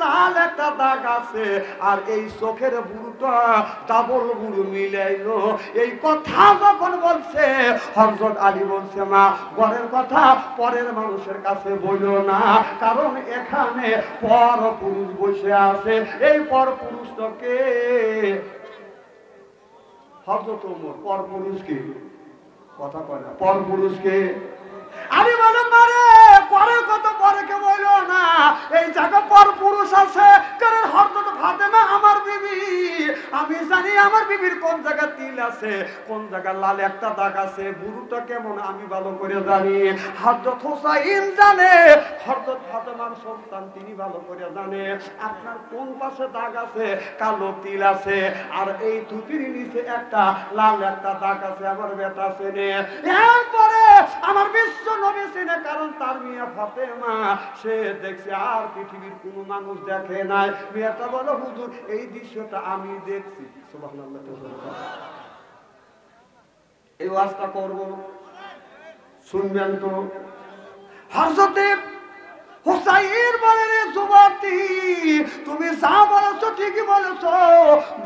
লাল একটা দাগ আছে, আর এই চোখের বুড়োটা ডাবল বুড়ো মিলাইলো। এই কথা যখন বলছে হযরত আলী বলছে, মা ঘরের কথা পরের মানুষের কাছে বইলো না, কারণ এখানে পর পুরুষ বসে আছে। এই পর পুরুষটাকে হযরত ওমর পর পুরুষকে কথা কয় না, পর পুরুষকে আমি বলে মারে পরের কথা পরে কে বইল না, এই জায়গা পর পুরুষ আছে। কারণ হযরত ফাতেমা আমার বিবি, আমি জানি আমার বিবির কোন জায়গা তিল আছে, কোন জায়গা লাল একটা দাগ আছে, বুড়োটা কেমন আমি ভালো করে জানি। হযরত হুসাইন জানে, হযরত ফাতেমার সন্তান তিনি ভালো করে জানে আপনার কোন পাশে দাগ আছে, কালো তিল আছে, আর এই টুপির নিচে একটা লাল একটা দাগ আছে, আমার বেটা চেনে। এরপরে আমার বিশ্ব নবী চেনে, কারণ তার মেয়ে ফাতেমা সে দেখছে আর পৃথিবীর কোনো মানুষ দেখে নাই। মেয়েটা বলো হুজুর এই দৃশ্যটা আমি দেখছি। সুবহানাল্লাহ। এই ওয়াজটা করব, শুনবেন তো। হযরত হুসাইন বলে, রে যুবতী তুমি যা বলেছো ঠিকই বলেছো।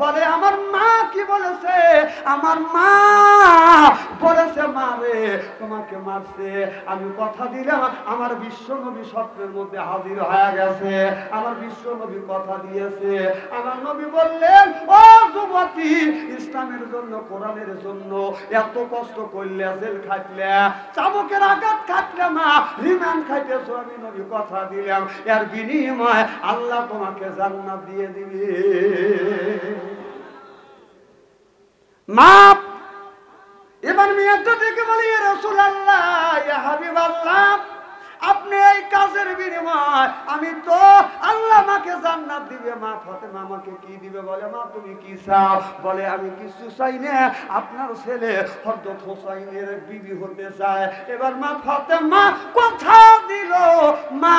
বলে আমার মা কি বলেছে? আমার মা বলেছে মারে তোমাকে মারছে। আমি কথা দিলাম, আমার বিশ্ব নবী স্বপ্নের মধ্যে হাজির হয়ে গেছে, আমার বিশ্ব নবী কথা দিয়েছে। আমার নবী বললেন, ও যুবতী ইসলামের জন্য কোরআনের জন্য এত কষ্ট করলে, জেল খাটলে, চাবুকের আঘাত খাটলে, মা রিমান্ড খাইতেছো, আমি নবী কথা দিলাম এর বিনিময় আল্লাহ তোমাকে জান্নাত দিয়ে দিবে। মা এবার মেয়েটা দেখে বলি, ইয়া রাসূলুল্লাহ, ইয়া হাবিবাল্লাহ, আপনি এই কাজের বিনিময় আমি তো আল্লাহ আমাকে জান্নাত দিবে। মা ফাতেমা আমাকে কি দিবে? বলে মা তুমি কি চাও? বলে আমি কিছু চাই না, আপনার ছেলে হযরত হুসাইনের বিবি হতে চায়। এবার মা ফাতেমা কথা দিল, মা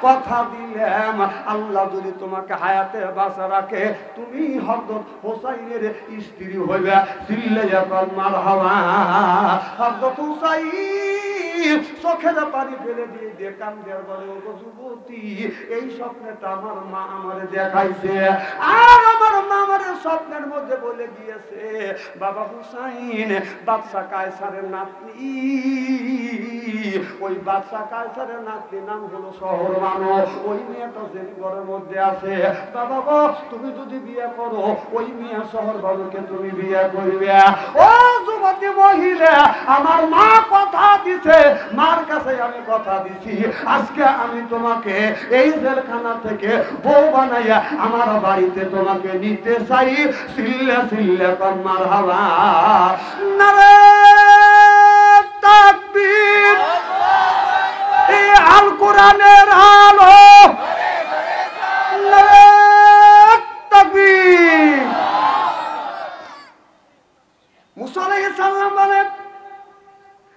কথা দিলাম আল্লাহ যদি তোমাকে হায়াতে বাঁচা রাখে তুমি হযরত হুসাইনের স্ত্রী হইবে। চিল্লাইয়া বল মারহাবা। হযরত হুসাইন চোখের পানি ফেলে দিয়ে দেখান দেয়ার বলে, ও যুবতী এই স্বপ্নটা আমার মা আমারে দেখাইছে, আর আমার মা আমারে স্বপ্নের মধ্যে বলে গিয়েছে বাবা হুসাইন বাদশা কায়সারের নাতনি, ওই বাদশা কায়সারের নাতনি নাম হলো শহরবানো, ওই মেয়েটা যে ঘরের মধ্যে আছে, বাবা গো তুমি যদি বিয়ে করো ওই মেয়ে শহরবানোকে তুমি বিয়ে করবে। ও যুবতী মহিলা, আমার মা কথা দিছে, মার কাছে আমি কথা দিছি, আজকে আমি তোমাকে এই জেলখানা থেকে বউ বানাইয়া আমার বাড়িতে তোমাকে নিতে চাই। সিল্লা সিল্লা কর মারহাবা। নারে তাকবীর, এই আল কোরআনের আলো, নারে তাকবীর। মুসা আলাইহিস সালাম বলেন,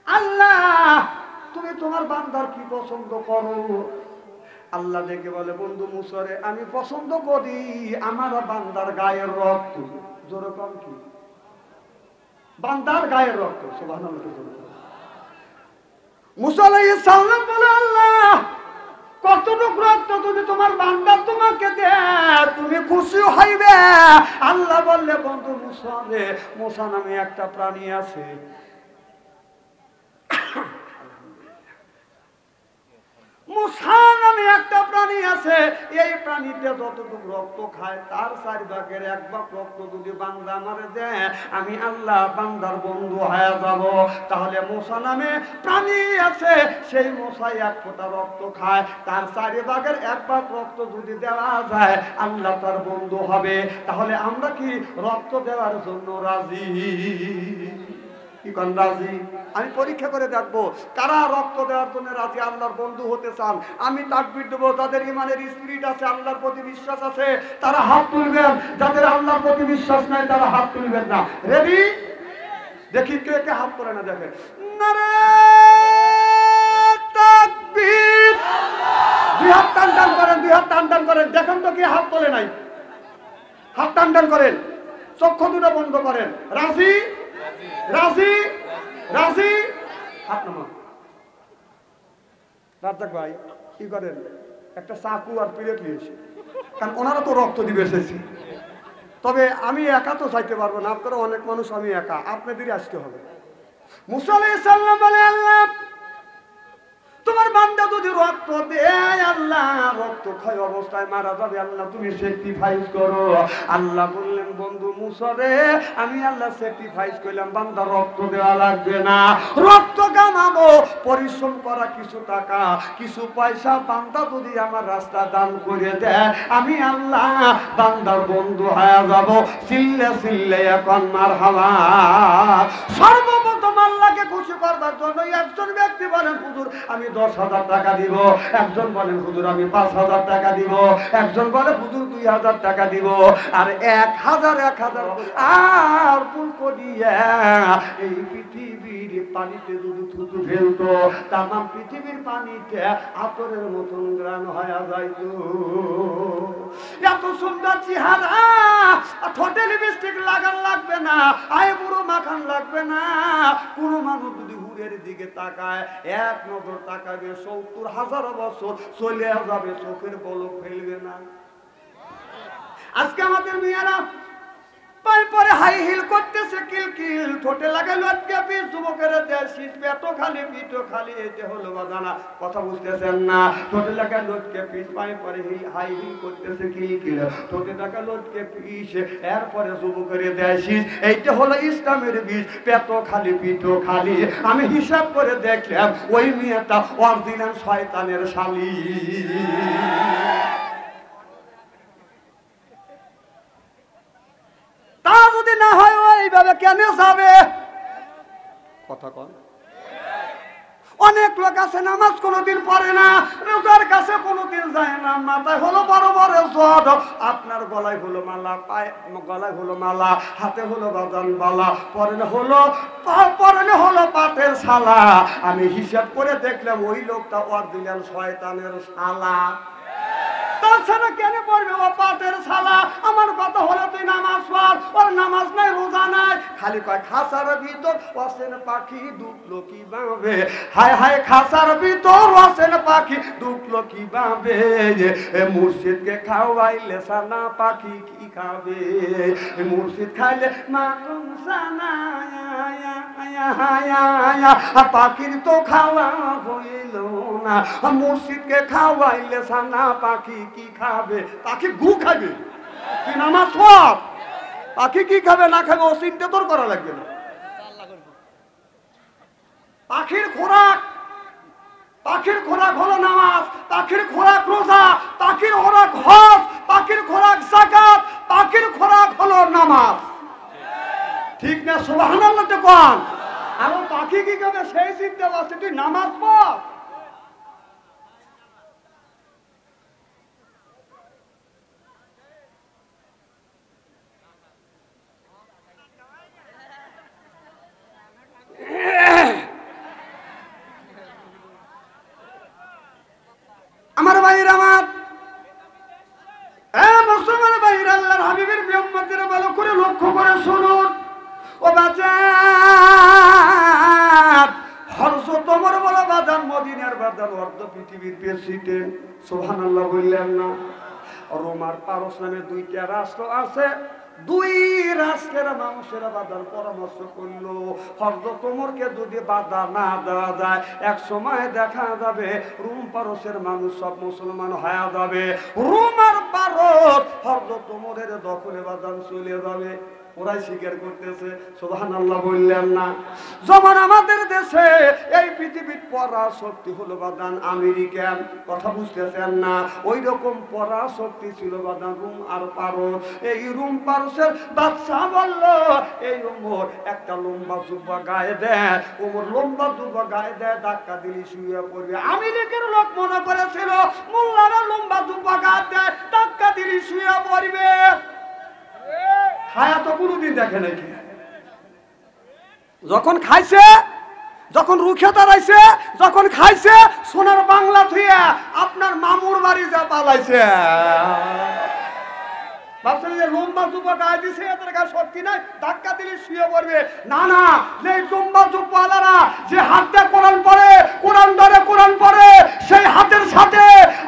আল্লাহ তুমি তোমার বান্দার কি পছন্দ করো? আল্লাহ দেখে বলে, বন্ধু মুসারে আমি পছন্দ করি আমার বান্দার গায়ের রক্ত। জোরে কম কি? বান্দার গায়ের রক্ত। সুবহানাল্লাহ। মুসা আলাইহিস সালাম বলে, আল্লাহ কতটুকু রক্ত যদি তোমার বান্দা তোমাকে দেয় তুমি খুশি হইবে? আল্লাহ বললে, বন্ধু মুসা রে, মুসা নামে একটা প্রাণী আছে, মুসা নামে একটা প্রাণী আছে, এই প্রাণীটা যতটুকু রক্ত খায় তার 4 ভাগের 1 ভাগ রক্ত যদি বান্দা আমারে দেয় আমি আল্লাহ বান্দার বন্ধু হয়ে যাব। তাহলে মুসা নামে প্রাণী আছে, সেই মুসাই 1 ফোঁটা রক্ত খায়, তার 4 ভাগের 1 ভাগ রক্ত যদি দেওয়া যায় আল্লাহ তার বন্ধু হবে। তাহলে আমরা কি রক্ত দেওয়ার জন্য রাজি? কি কোন রাজি? আমি পরীক্ষা করে দেখবো কারা রক্ত দেওয়ার জন্য রাজি, আল্লাহর বন্ধু হতে চান। আমি তাকবীর দেবো, যাদের ইমানের স্পিরিট আছে, আল্লাহর প্রতি বিশ্বাস আছে তারা হাত তুলবেন, যাদের আল্লাহর প্রতি বিশ্বাস নাই তারা হাত তুলবেন না। রেডি? দেখি কে কে হাত তোলে না, দেখেন। নারে তাকবীর, 2 হাত টান টান করেন, 2 হাত টান টান করেন, দেখেন তো কে হাত তোলে নাই। হাত টান টান করেন, চক্ষু দুটো বন্ধ করেন। রাজি? রাজি? রাজি? হাত নামান। রাজ্জাক ভাই কি করেন? একটা চাকু আর প্লেট নিয়েছি, কারণ ওনারা তো রক্ত দিবে এসেছি। তবে আমি একা তো চাইতে পারবো না, আপনারা অনেক মানুষ, আমি একা, আপনাদেরই আসতে হবে। মুসা আলাইহিস সালাম বলে, আল্লাহ তোমার বান্দা যদি রক্ত দেয়, আল্লাহ রক্ত ক্ষয় অবস্থায় মারা যাবে, আল্লাহ তুমি স্যাক্রিফাইস করো। আল্লাহ বললেন, বন্ধু মুসা রে, আমি আল্লাহ স্যাক্রিফাইস করলাম, বান্দা রক্ত দেওয়া লাগবে না। রক্ত কামাবো, পরিশ্রম করা কিছু টাকা কিছু পয়সা বান্দা যদি আমার রাস্তা দান করে দেয়, আমি আল্লাহ বান্দার বন্ধু হয়ে যাব। সিল্লে সিল্লে এখন মারহাবা। সর্বপ্রথম আল্লাহকে খুশি করবার জন্য একজন ব্যক্তি বলেন, হুজুর আমি 10,000 টাকা দিব। একজন বলেন, হুজুর আমি 5,000 টাকা দিব। একজন বলে, হুজুর 2,000 টাকা দিব। আর 1,000 আর পুলকো দিয়ে এই পৃথিবীর পানিতে যদি থুতু ফেলতো, তামাম পৃথিবীর পানিতে আতরের মতন গ্রান হয়ে যাইত। এত সুন্দর চেহারা, ঠোঁটে লিপস্টিক লাগান লাগবে না, আইবুড়ো মাখান লাগবে না। কোনো মানুষ যদি হুরের দিকে তাকায়, এক নজর তাকাবে, 70,000 বছর চলে যাবে, চোখের পলক ফেলবে না। আজকে আমাদের মেয়েরা পায়ে পরে হাই হিল করতেছে, কিলকিল, ঠোঁটে লাগে লটকে পিস, যুবকেরা দেয় শীত, পেটো খালি, পিঠো খালি, এতে হলো বাজানা। কথা বুঝতেছেন না? ঠোঁটে লাগা লটকে পিস, পায়ে পরে হাই হিল করতেছে, কিলকিল, ঠোঁটে লাগা লটকে পিস, এরপরে যুবকেরা দেয় শীত। এইটা হলো ইসলামের বীজ, পেটো খালি, পিঠো খালি। আমি হিসাব করে দেখলাম, ওই মেয়েটা অরিজিনাল শয়তানের শালী। তা যদি না হয় এইভাবে কেন যাবে? কথা কন। অনেক লোক আছে নামাজ কোনোদিন পড়ে না, রোজার কাছে কোনোদিন যায় না, মাথায় হলো বড় বড় জট, আপনার গলায় হলো মালা, পায়ে গলায় হলো মালা, হাতে হলো বাজান বালা, পরনে হলো পাটের শালা। আমি হিসাব করে দেখলাম ওই লোকটা অরিজিনাল শয়তানের শালা। তাছাড়া কেন পড়বে ও পাটের শালা? আমার কথা হলো তুই নামাজ পড়, ওর নামাজ নাই, রোজা নাই, খালি কয় খাসার ভিতর অসেন পাখি ঢুকলো কিভাবে। হায় হায়, খাসার ভিতর অসেন পাখি ঢুকলো কিভাবে। মুর্শিদকে খাওয়াইলে সানা পাখি কি খাবে? মুর্শিদ খাইলে মাখন সানা, পাখির তো খাওয়া হইল না। মুর্শিদকে খাওয়াইলে সানা পাখি কি খাবে? পাখি গু খাবে। তুই নামাজ পড়, পাখি কি খাবে না খাবে ও চিন্তা তোর করা লাগবে না। পাখির খোরাক হলো নামাজ, পাখির খোরাক রোজা, পাখির খোরাক হজ, পাখির খোরাক যাকাত, পাখির খোরাক হলো নামাজ। ঠিক না? সুবহানাল্লাহ তো কোন। আর পাখি কি খাবে সেই চিন্তা আছে, তুই নামাজ পড়। আমার ভাইয়ের, আমার মুসলমান ভাইয়ের, আল্লাহর হাবিবের উম্মতেরা ভালো করে লক্ষ্য করে শুনুন। ও বাজার, হযরত ওমর বড় বাজার, মদিনার বাজার, অর্ধ পৃথিবীর প্রেসিডেন্ট। সুবহানাল্লাহ বললেন না? রোম আর পারস্য নামে দুইটা রাষ্ট্র আছে। দুই রাষ্ট্রের মানুষেরা বাধার পরামর্শ করলো, হযরত ওমরকে যদি বাধা না দেওয়া যায়, এক সময় দেখা যাবে রোম পারস্যের মানুষ সব মুসলমান হয়ে যাবে। রোম আর পারস্য হযরত ওমরের দখলে বাজান চলে যাবে। ওরাই স্বীকার করতেছে। সুবহানাল্লাহ বললেন না? যেমন আমাদের দেশে এই পৃথিবীর পরাশক্তি হলো বাদান আমেরিকান। কথা বুঝতেছেন না? ওই রকম পরাশক্তি ছিল বাদান রোম আর পারস্য। এই রোম পারস্যের বাদশা বলল, এই ওমর একটা লম্বা জুব্বা গায়ে দেয়, ওমর লম্বা জুব্বা গায়ে দেয়, ধাক্কা দিলে শুয়ে পড়বে। আমেরিকার লোক মনে করেছিল মোল্লারা লম্বা জুব্বা গায়ে দেয়, ধাক্কা দিলে শুয়ে পড়বে। খায়া তো কোনোদিন দেখে নাকি। যখন খাইছে, যখন রুখে দাঁড়াইছে, যখন খাইছে, সোনার বাংলা থুয়ে আপনার মামুর বাড়ি যা পালাইছে। ভাবছেন যে লম্বা জুব্বা গায়ে দিছে এদের গায়ে শক্তি নাই, ধাক্কা দিলে শুয়ে পড়বে। না না, যে লম্বা জুব্বাওয়ালারা যে হাতে কোরআন পড়ে, কোরআন ধরে কোরআন পড়ে, সেই হাতের সাথে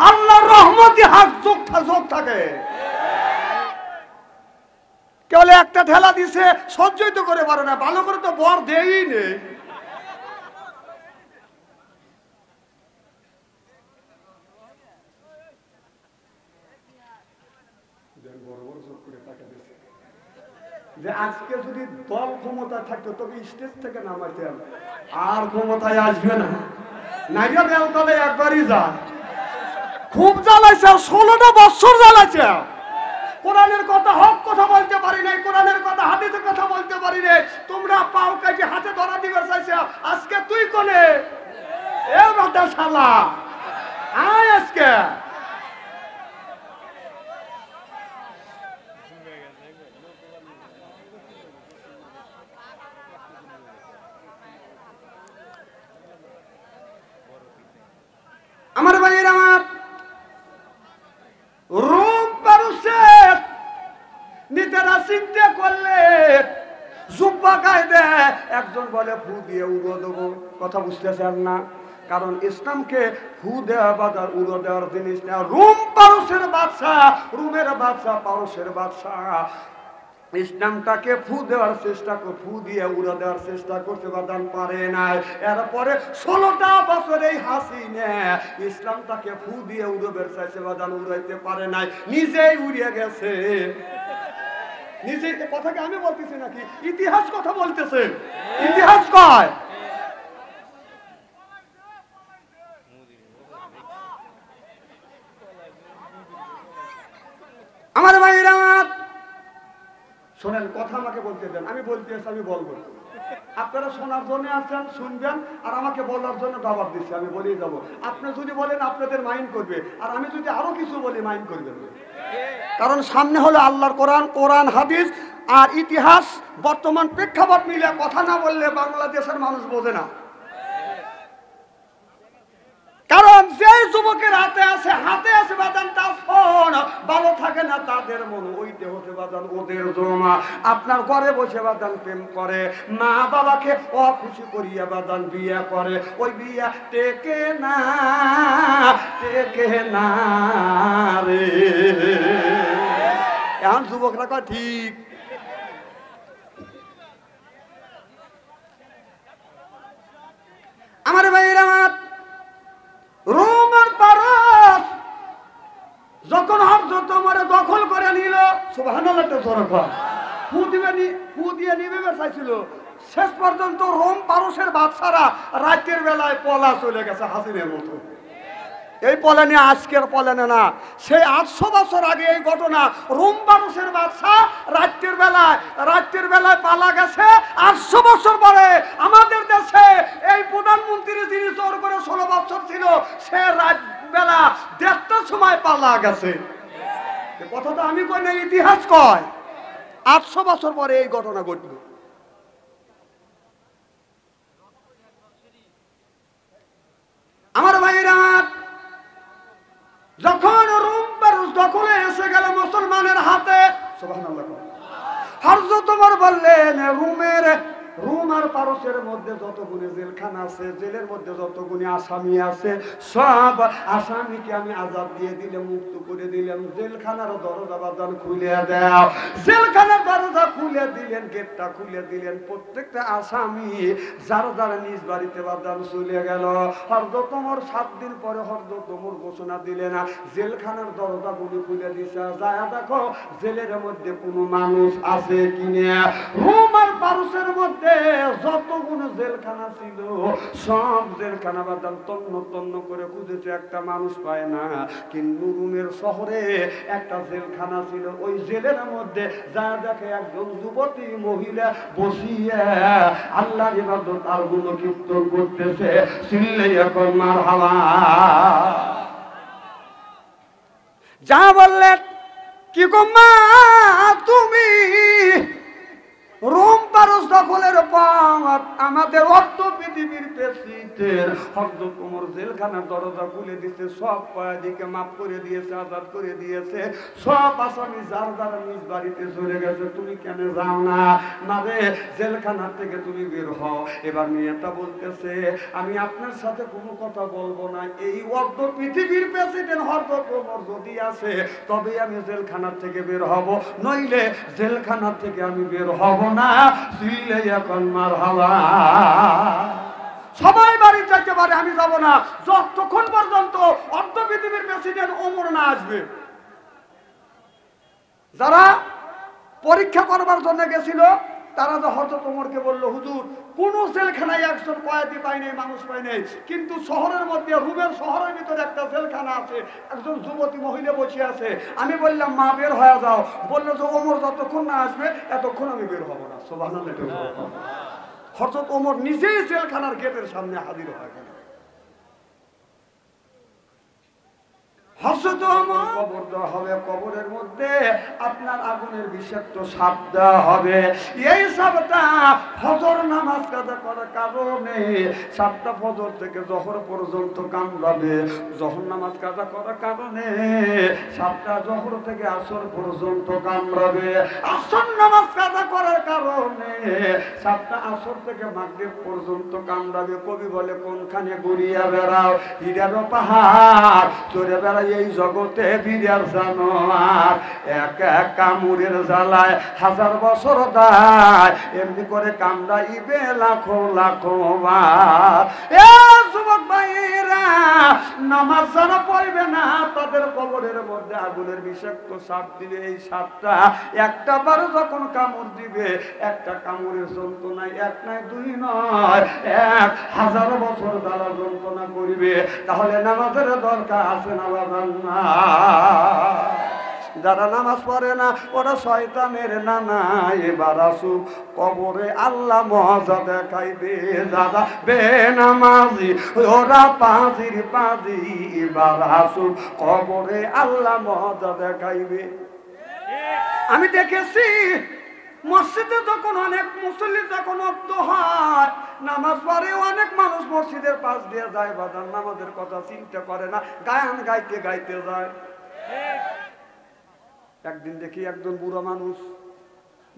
আল্লাহর রহমতি হাত যোগ থাকে। কেবল একটা ঠেলা দিছে, সহ্যই তো করে পারে না, ভালো করে তো বর দেই নেই। যে আজকে যদি দল ক্ষমতা থাকতো তবে স্টেজ থেকে নামাইতেন, আর ক্ষমতায় আসবে না। নাইয়া দেল তলে একবারই যায়। খুব জ্বালাইছে, 16টা বছর জ্বালাইছে। কোরআনের কথা হক কথা বলতে পারি নাই, কোরআনের কথা হাদিসের কথা বলতে পারি নাই। তোমরা পাও কাজে হাতে ধরা দিবে চাইছে। আজকে তুই কোনে এ বাটা শালা আয় আজকে। আমার ভাইয়ের আমার রূপ পারুষের নিজেরা চিন্তা করলে জুব্বা গায়ে দেয়, একজন বলে ফু দিয়ে উড়ো দেবো। কথা বুঝতেছেন না? কারণ ইসলামকে ফু দেওয়া বাজার উড়ো দেওয়ার জিনিস না। রুম পারুষের বাদশা, রুমের বাদশা, পারুষের বাদশা ইসলামটাকে ফু দেওয়ার চেষ্টা করে, ফু দিয়ে উড়ে দেওয়ার চেষ্টা করতে বাদান পারে নাই। এরপরে 16টা বছর এই হাসিনা ইসলামটাকে ফু দিয়ে উড়ে চাইছে, বাদান উড়াইতে পারে নাই, নিজেই উড়িয়ে গেছে। নিজে কথাকে আমি বলতেছি নাকি? ইতিহাস কথা বলতেছে, ইতিহাস কয়। আমার ভাইরা শোনেন, কথা আমাকে বলতে দেন, আমি বলতে আসি, আমি বলবো। আপনারা শোনার জন্য আছেন, শুনবেন, আর আমাকে বলার জন্য দাবাত দিচ্ছে, আমি বলেই যাবো। আপনি যদি বলেন আপনাদের মাইন্ড করবে, আর আমি যদি আরো কিছু বলি মাইন্ড করবেন। কারণ সামনে হলো আল্লাহর কোরআন, কোরআন হাদিস আর ইতিহাস বর্তমান প্রেক্ষাপট মিলে কথা না বললে বাংলাদেশের মানুষ বোঝে না। কারণ যে যুবকের হাতে আছে বাদান তার ফোন, ভালো থাকে না তাদের মন, ওইতে হতে বাদান ওদের জমা। আপনার ঘরে বসে বাদান প্রেম করে, মা বাবাকে অখুশি করিয়া বাদান বিয়ে করে, ওই বিয়া টেকে না রে। এখন যুবকরা কয় ঠিক। আমার ভাইয়ের আমার রোম আর পারস যখন হযরত ওমর দখল করে নিল, সুবহানাল্লাহ, ফু দিয়ে নিবে চাইছিল, শেষ পর্যন্ত রোম পারসের বাদশারা রাতের বেলায় পলা চলে গেছে হাসিনের মতো। এই পলানে আজকের পলানে না, সেই 800 বছর আগে এই ঘটনা। রোম পারসের বাদশা রাতের বেলায় পালা গেছে। 800 বছর পরে আমাদের দেশে এই প্রধানমন্ত্রী যিনি জোর করে 16 বছর ছিল, সে রাত বেলা 1:30টার সময় পালা গেছে। কথাটা আমি কই না, ইতিহাস কয়। 800 বছর পরে এই ঘটনা ঘটল। আমার ভাইরা যখন রোম পারস দখলে এসে গেল মুসলমানের হাতে, সুবহানাল্লাহ, হযরত ওমর বললেন রোম আর পারসের মধ্যে যতগুলি জেলখানা আছে, জেলের মধ্যে যতগুলি আসামি আছে, সব আসামিকে আমি আজাদ দিয়ে দিলে, মুক্ত করে দিলাম। জেলখানার দরজা বাজান খুলে দাও। জেলখানার দরজা খুলে দিলেন, গেটটা খুলে দিলেন। প্রত্যেকটা আসামি যার যারা নিজ বাড়িতে বাজান চলে গেল। হযরত ওমর 7 দিন পরে হযরত ওমর ঘোষণা দিলেন, জেলখানার দরজা গুলি খুলে দিছে, যায় দেখো জেলের মধ্যে কোনো মানুষ আছে কিনা। রোম আর পারসের মধ্যে যতগুলো জেলখানা ছিল, সব জেলখানা বাদান তন্ন তন্ন করে খুঁজেছে, একটা মানুষ পায় না। কিন্তু রোমের শহরে একটা জেলখানা ছিল, ওই জেলের মধ্যে যা দেখে একজন যুবতী মহিলা বসিয়ে আল্লাহর ইবাদত আর গুণকীর্তন করতেছে। চিল্লাই এখন মারহাবা। যা বললেন কি গো মা, তুমি রোম ভারত দখলের পর আমাদের অর্থ পৃথিবীর প্রেসিডেন্ট হযরত ওমর জেলখানার দরজা খুলে দিয়েছে, সব কয়েদিকে মাফ করে দিয়েছে, আজাদ করে দিয়েছে, সব আসামি যার যারা নিজ বাড়িতে চলে গেছে। তুমি কেন যাও না? না রে, জেলখানার থেকে তুমি বের হও। এবার মেয়েটা বলতেছে আমি আপনার সাথে কোনো কথা বলবো না, এই অর্ধ পৃথিবীর প্রেসিডেন্ট হযরত ওমর যদি আছে তবে আমি জেলখানার থেকে বের হব, নইলে জেলখানার থেকে আমি বের হব না। চিল্লে এখন মারহাবা। সবাই বাড়ি চাইতে পারে, আমি যাব না যতক্ষণ পর্যন্ত অর্ধ পৃথিবীর প্রেসিডেন্ট ওমর না আসবে। যারা পরীক্ষা করবার জন্য গেছিল তারা তো হযরত ওমরকে বললো হুজুর কোন জেলখানায় একজন কয়েদি পাই নাই, মানুষ পাই নাই, কিন্তু শহরের মধ্যে রুমের শহরের ভিতরে একটা জেলখানা আছে, একজন যুবতী মহিলা বসে আছে। আমি বললাম মা বের হয়ে যাও। বললো যে ওমর যতক্ষণ না আসবে এতক্ষণ আমি বের হব না। সুবহানাল্লাহ। হযরত ওমর নিজেই জেলখানার গেটের সামনে হাজির হয়ে গেল। হযরত ওমর কবর দেওয়া হবে, কবরের মধ্যে আপনার আগুনের বিষাক্ত সাপ দেওয়া হবে। এই সাপটা ফজর নামাজ কাজা করার কারণে সাতটা ফজর থেকে জোহর পর্যন্ত কামড়াবে। জোহর নামাজ কাজা করার কারণে সাতটা জোহর থেকে আসর পর্যন্ত কামড়াবে। আসর নামাজ কাজা করার কারণে সাতটা আসর থেকে মাগরিব পর্যন্ত কামড়াবে। কবি বলে কোনখানে ঘুরিয়া বেড়াও হীরার পাহাড় চড়ে বেড়াই এই জগতে বিরার জানোয়ার, এক এক কামড়ের জ্বালায় হাজার বছর দায়, এমনি করে কামড়াইবে লাখো লাখো বার। এ যুবক ভাইরা, নামাজ যারা পড়বে না তাদের কবরের মধ্যে আগুনের বিষাক্ত সাপ দিবে। এই সাপটা একটা বার যখন কামড় দিবে, একটা কামড়ের যন্ত্রণায় এক নয় দুই নয় 1000 বছর দ্বারা যন্ত্রণা করিবে। তাহলে নামাজের দরকার আছে না? যারা নামাজ পড়ে না ওরা শয়তানের নানা। এবার আসুক কবরে আল্লাহ মজা দেখাইবে, যারা বেনামাজি ওরা পাজির পাজি। এবার আসুক কবরে আল্লাহ মজা দেখাইবে। আমি দেখেছি মসজিদে যখন অনেক মুসল্লি যখন অব্দ হয়, নামাজ পড়ে অনেক মানুষ মসজিদের পাশ দিয়ে যায়, বাজার নামাজের কথা চিন্তা করে না, গান গাইতে গাইতে যায়। একদিন দেখি একজন বুড়ো মানুষ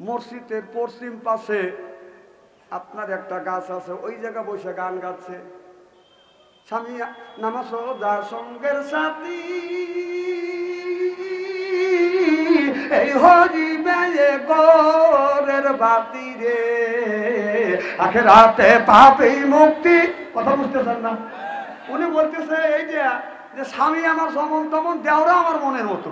মসজিদের পশ্চিম পাশে আপনার একটা গাছ আছে, ওই জায়গা বসে গান গাচ্ছে। স্বামী নামাজ যা সঙ্গের সাথী এই হরিবে গোরের বাতি রে, আখেরাতে পাবে মুক্তি। কথা বুঝতেছেন না? উনি বলতেছে এই যে স্বামী আমার যেমন তেমন দেওরা আমার মনের মতো।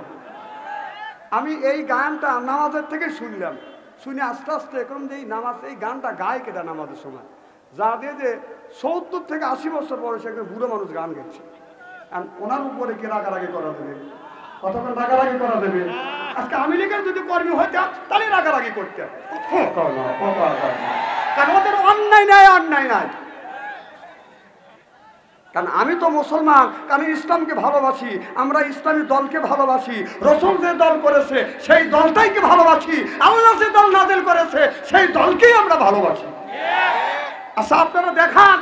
আমি এই গানটা নামাজের থেকে শুনলাম, শুনে আস্তে আস্তে এখন যে এই নামাজ এই গানটা গায় কেটা নামাজের সময়, যা দিয়ে যে 70 থেকে 80 বছর বয়সে একজন বুড়ো মানুষ গান গাইছে। ওনার উপরে কি রাগারাগি করা দেবে? কতক্ষণ রাগারাগি করা দেবে? আজকে আমি লীগের যদি কর্মী হইতাম তাহলে রাগারাগি করতাম, কারণ ওদের অন্যায় নাই, অন্যায় নাই। কারণ আমি তো মুসলমান, কারণ ইসলামকে ভালোবাসি, আমরা ইসলামী দলকে ভালোবাসি, রাসূল যে দল করেছে সেই দলটাইকে ভালোবাসি, আল্লাহ যে দল নাযিল করেছে সেই দলকেই আমরা ভালোবাসি। আচ্ছা আপনারা দেখান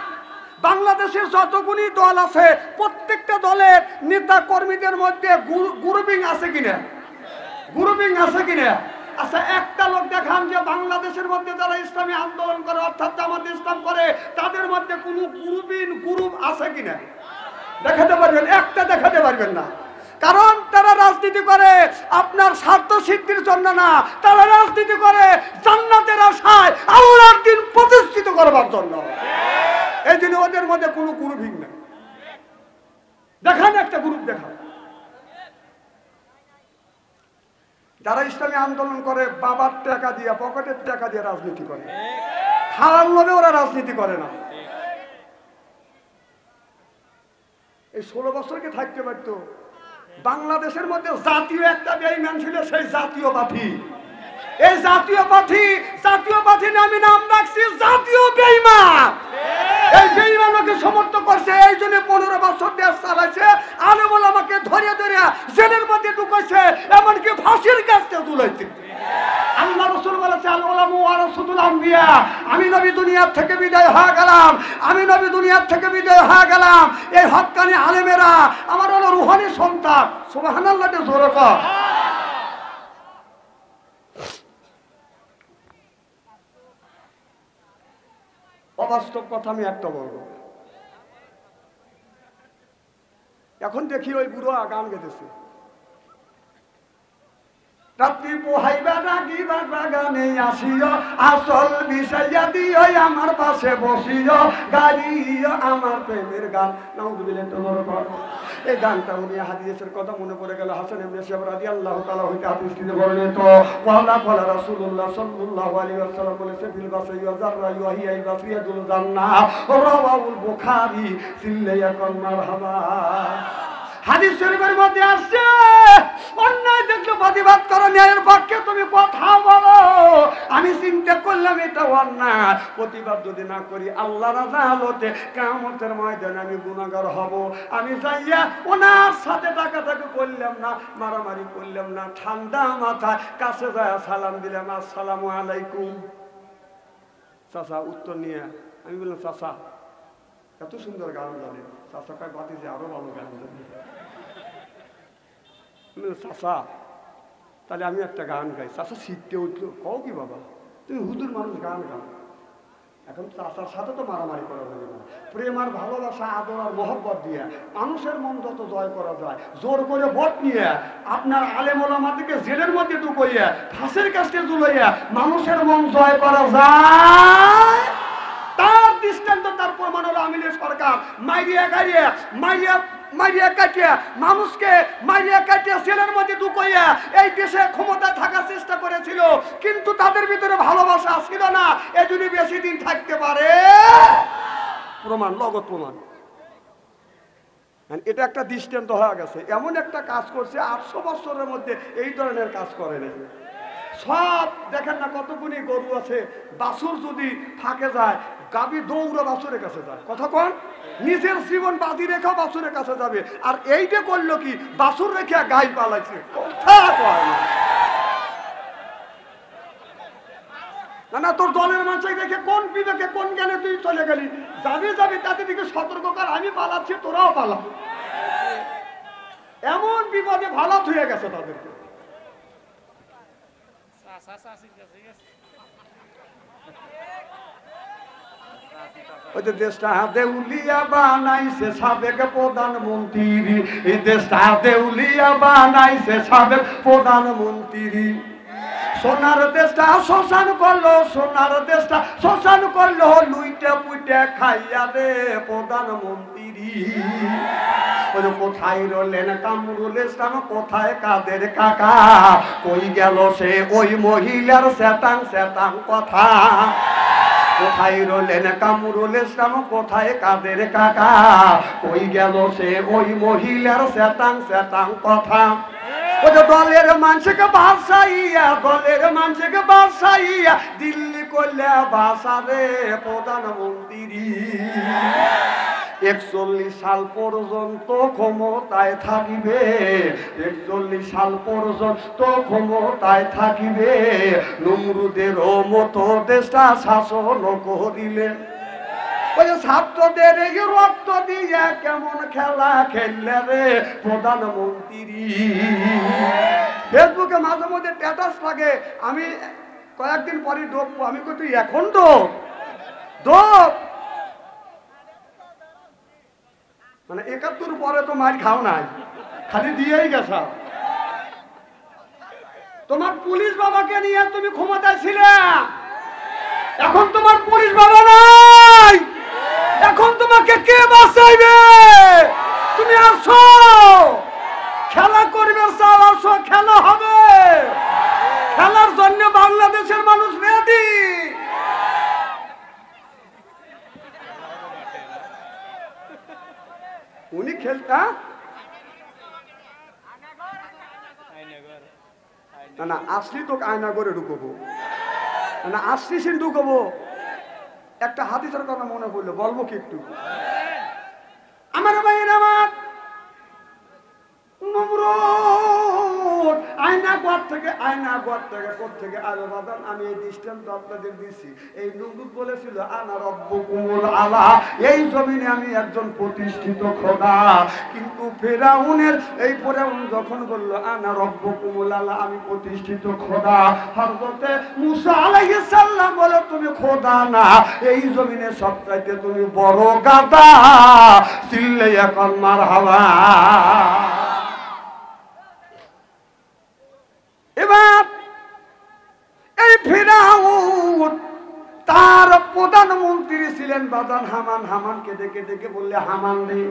বাংলাদেশের যতগুলি দল আছে প্রত্যেকটা দলের নেতা কর্মীদের মধ্যে গ্রুপিং আছে কিনা? গ্রুপিং আছে কিনা? আচ্ছা একটা লোক দেখান যে বাংলাদেশের মধ্যে যারা ইসলামী আন্দোলন করে অর্থাৎ জামাত ইসলাম করে তাদের মধ্যে কোনো গ্রুপ আছে কিনা? দেখাতে পারবেন? একটা দেখাতে পারবেন না। কারণ তারা রাজনীতি করে আপনার স্বার্থ সিদ্ধির জন্য না, তারা রাজনীতি করে জান্নাতের আশায়, আল্লাহর দিন প্রতিষ্ঠিত করবার জন্য। এই জন্য ওদের মধ্যে কোনো গ্রুপিং নেই। দেখান একটা গ্রুপ দেখান। যারা ইসলামী আন্দোলন করে বাবার টাকা দিয়ে, পকেটের টাকা দিয়ে রাজনীতি করে, খাওয়ার লোভে ওরা রাজনীতি করে না। এই 16 বছরকে থাকতে পারত। বাংলাদেশের মধ্যে জাতীয় একটা বেঈমান ছিল, সেই জাতীয় পার্টি। এই জাতীয় পার্টি আমি নাম রাখছি জাতীয় বেঈমান। এই বেঈমানকে সমর্থন করছে, এই জন্য 15 বছর দেশ চালাইছে, আলেমুল আমাকে ধরে ধরে জেলের মধ্যে ঢুকাইছে, এমনকি ফাঁসির কাছে তুলাইছে। আল্লাহ রাসূল বলেছে আল উলামা ওয়ারাসাতুল আমবিয়া, দিয়া আমি নবী দুনিয়ার থেকে বিদায় হয়ে গেলাম, আমি নবী দুনিয়ার থেকে বিদায় হয়ে গেলাম। এই হক্কানি আলেমেরা আমার হলো রুহানি সন্তান। সুবহানাল্লাহ, জোরে কর। অবাস্তব কথা আমি একটা বলবো। এখন দেখি ওই বুড়ো গান গেতেছে, রাত্রি পোহাইবা রাগিবা বাগানে আসিও, আসল বিষয়া দিও আমার পাশে বসিও, গাইও আমার প্রেমের গান। নাউযুবিল্লাহ, তোমরা পড়। এই গানটা উনি হাদিসের কথা মনে পড়ে গেল। হাসান ইবনে সাহেব রাদিয়াল্লাহু তাআলা হইতে হাদিসটি বর্ণিত, ওয়ালা ক্বালা রাসূলুল্লাহ সাল্লাল্লাহু আলাইহি ওয়াসাল্লাম বলেছে, ফিল বাসাই ওয়া যাররা ওয়া হিয়া বাসরিয়াতুল জান্নাহ, রাওয়াহুল বুখারী, সিল্লায়াকুন মারহাবা। হাদিস শরীফের মধ্যে আসছে, অন্যায় দেখলে প্রতিবাদ করো, ন্যায়ের পক্ষে তুমি কথা বলো। আমি চিন্তা করলাম এটা অন্যায়, প্রতিবাদ যদি না করি আল্লাহর আদালতে কিয়ামতের ময়দানে আমি গুনাহগার হব। আমি যাইয়া ওনার সাথে টাকাটাকি করলাম না, মারামারি করলাম না, ঠান্ডা মাথায় কাছে যায় সালাম দিলাম, আসসালামু আলাইকুম। চাচা উত্তর নিয়ে আমি বললাম, চাচা এত সুন্দর গান জানে। চাচা কয়, বাতি যে আরো ভালো গান জানে। চাচা তাহলে আমি একটা গান গাই। চাচা শিখতে উঠলো, কও কি বাবা, তুমি হুজুর মানুষ, গান গাও। এখন চাচার সাথে তো মারামারি করা যাবে না। প্রেম আর ভালোবাসা, আদর আর মহব্বত দিয়ে মানুষের মন যত জয় করা যায়, জোর করে ভোট নিয়ে আপনার আলেম ওলামাদেরকে জেলের মধ্যে ঢুকাইয়া ফাঁসের কাছে ঝুলাইয়া মানুষের মন জয় করা যায়। তার দৃষ্টান্ত, তার প্রমাণ হলো আমিলের সরকার। মাইরিয়া গাড়িয়া মাইরিয়া কাটিয়া মানুষকে মাইরিয়া কাটিয়া জেলের মধ্যে ঢুকাইয়া এই দেশে ক্ষমতায় থাকার চেষ্টা করেছিল, কিন্তু তাদের ভিতরে ভালোবাসা ছিল না, এজন্য বেশি দিন থাকতে পারে। প্রমাণ, লগত প্রমাণ। এটা একটা দৃষ্টান্ত হয়ে গেছে। এমন একটা কাজ করছে 800 বছরের মধ্যে এই ধরনের কাজ করে নাই। সব দেখেন না, কতগুলি গরু আছে, বাছুর যদি থাকে যায়, গাবি দৌড়ে বাছুরের কাছে যায়। কথা কোন, নিজের জীবন বাজি রেখা বাছুরের কাছে যাবে। আর এইটা করলো কি, বাছুর রেখে গাই পালাইছে। কথা কয় না, না তোর দলের মানুষ দেখে কোন বিবেকে কোন জ্ঞানে তুই চলে গেলি? যাবি তাদের দিকে সতর্ক কর, আমি পালাচ্ছি, তোরাও পালা। এমন বিপদে ভালো হয়ে গেছে তাদেরকে। ওই যে দেশটা দেউলিয়া বানাইছে সাবেক প্রধানমন্ত্রী, এই দেশটা দেউলিয়া বানাইছে সাবেক প্রধানমন্ত্রী। সোনার দেশটা শ্মশান করলো, সোনার দেশটা শ্মশান করলো, লুইটা পুইটা খাইয়া রে প্রধানমন্ত্রী। ওই কোথায় রলেন কামরুল ইসলাম, কোথায় কাদের কাকা, কই গেল সে ওই মহিলার সেতাং সেতাং কথা। কোথায় রলেন কামরুল ইসলাম, কোথায় কাদের কাকা, কই গেল সে ওই মহিলার সেতাং সেতাং কথা। দলের মানুষকে বাসাইয়া, দলের মানুষকে বাসাইয়া দিল্লি করলে বাসারে প্রধানমন্ত্রী। 41 সাল পর্যন্ত ক্ষমতায় থাকিবে, 41 সাল পর্যন্ত ক্ষমতায় থাকিবে, নমরুদের মতো দেশটা শাসন করিলেন। ওই ছাত্রদের রক্ত দিয়ে কেমন খেলা খেললে রে প্রধানমন্ত্রী। ফেসবুকে মাঝে মধ্যে স্ট্যাটাস লাগে, আমি কয়েকদিন পরে ঢুকবো, আমি কই তুই এখন ঢোক, মানে 71 পরে তো মার খাও নাই, খালি দিয়েই গেছা। তোমার পুলিশ বাবাকে নিয়ে তুমি ক্ষমতায় ছিলে, এখন তোমার পুলিশ বাবা নাই, এখন তোমাকে কে বাঁচাইবে? তুমি আসো, খেলা করবে, চাও আসো, খেলা হবে। খেলার জন্য বাংলাদেশের মানুষ রেডি। উনি খেলতা না, আসলি তো আয়না করে ঢুকবো না, আসলি সিন ঢুকবো। একটা হাদিসের কথা মনে পড়লো, বলবো কি একটু? আমার ভাইয়ের, আমার নমরুদ আয়না ঘর থেকে আয়না ঘর থেকে কোত্থেকে আলো বাদান আমি এই দৃষ্টান্ত আপনাদের দিছি। এই নমরুদ বলেছিল আনা রব্বুকুমুল আলা, এই জমিনে আমি একজন প্রতিষ্ঠিত খোদা। কিন্তু ফেরাউনের এই ফেরাউন যখন বলল আনা রব্বুকুমুল আলা, আমি প্রতিষ্ঠিত খোদা, হযরতে মুসা আলাইহিস সালাম বলে তুমি খোদা না, এই জমিনে সবচাইতে তুমি বড় গাধা। চিল্লাইয়া কর মারহাবা। এবার এই ফিরাউন তার প্রধানমন্ত্রী ছিলেন বাদান হামান। হামানকে ডেকে ডেকে বললে হামান রে,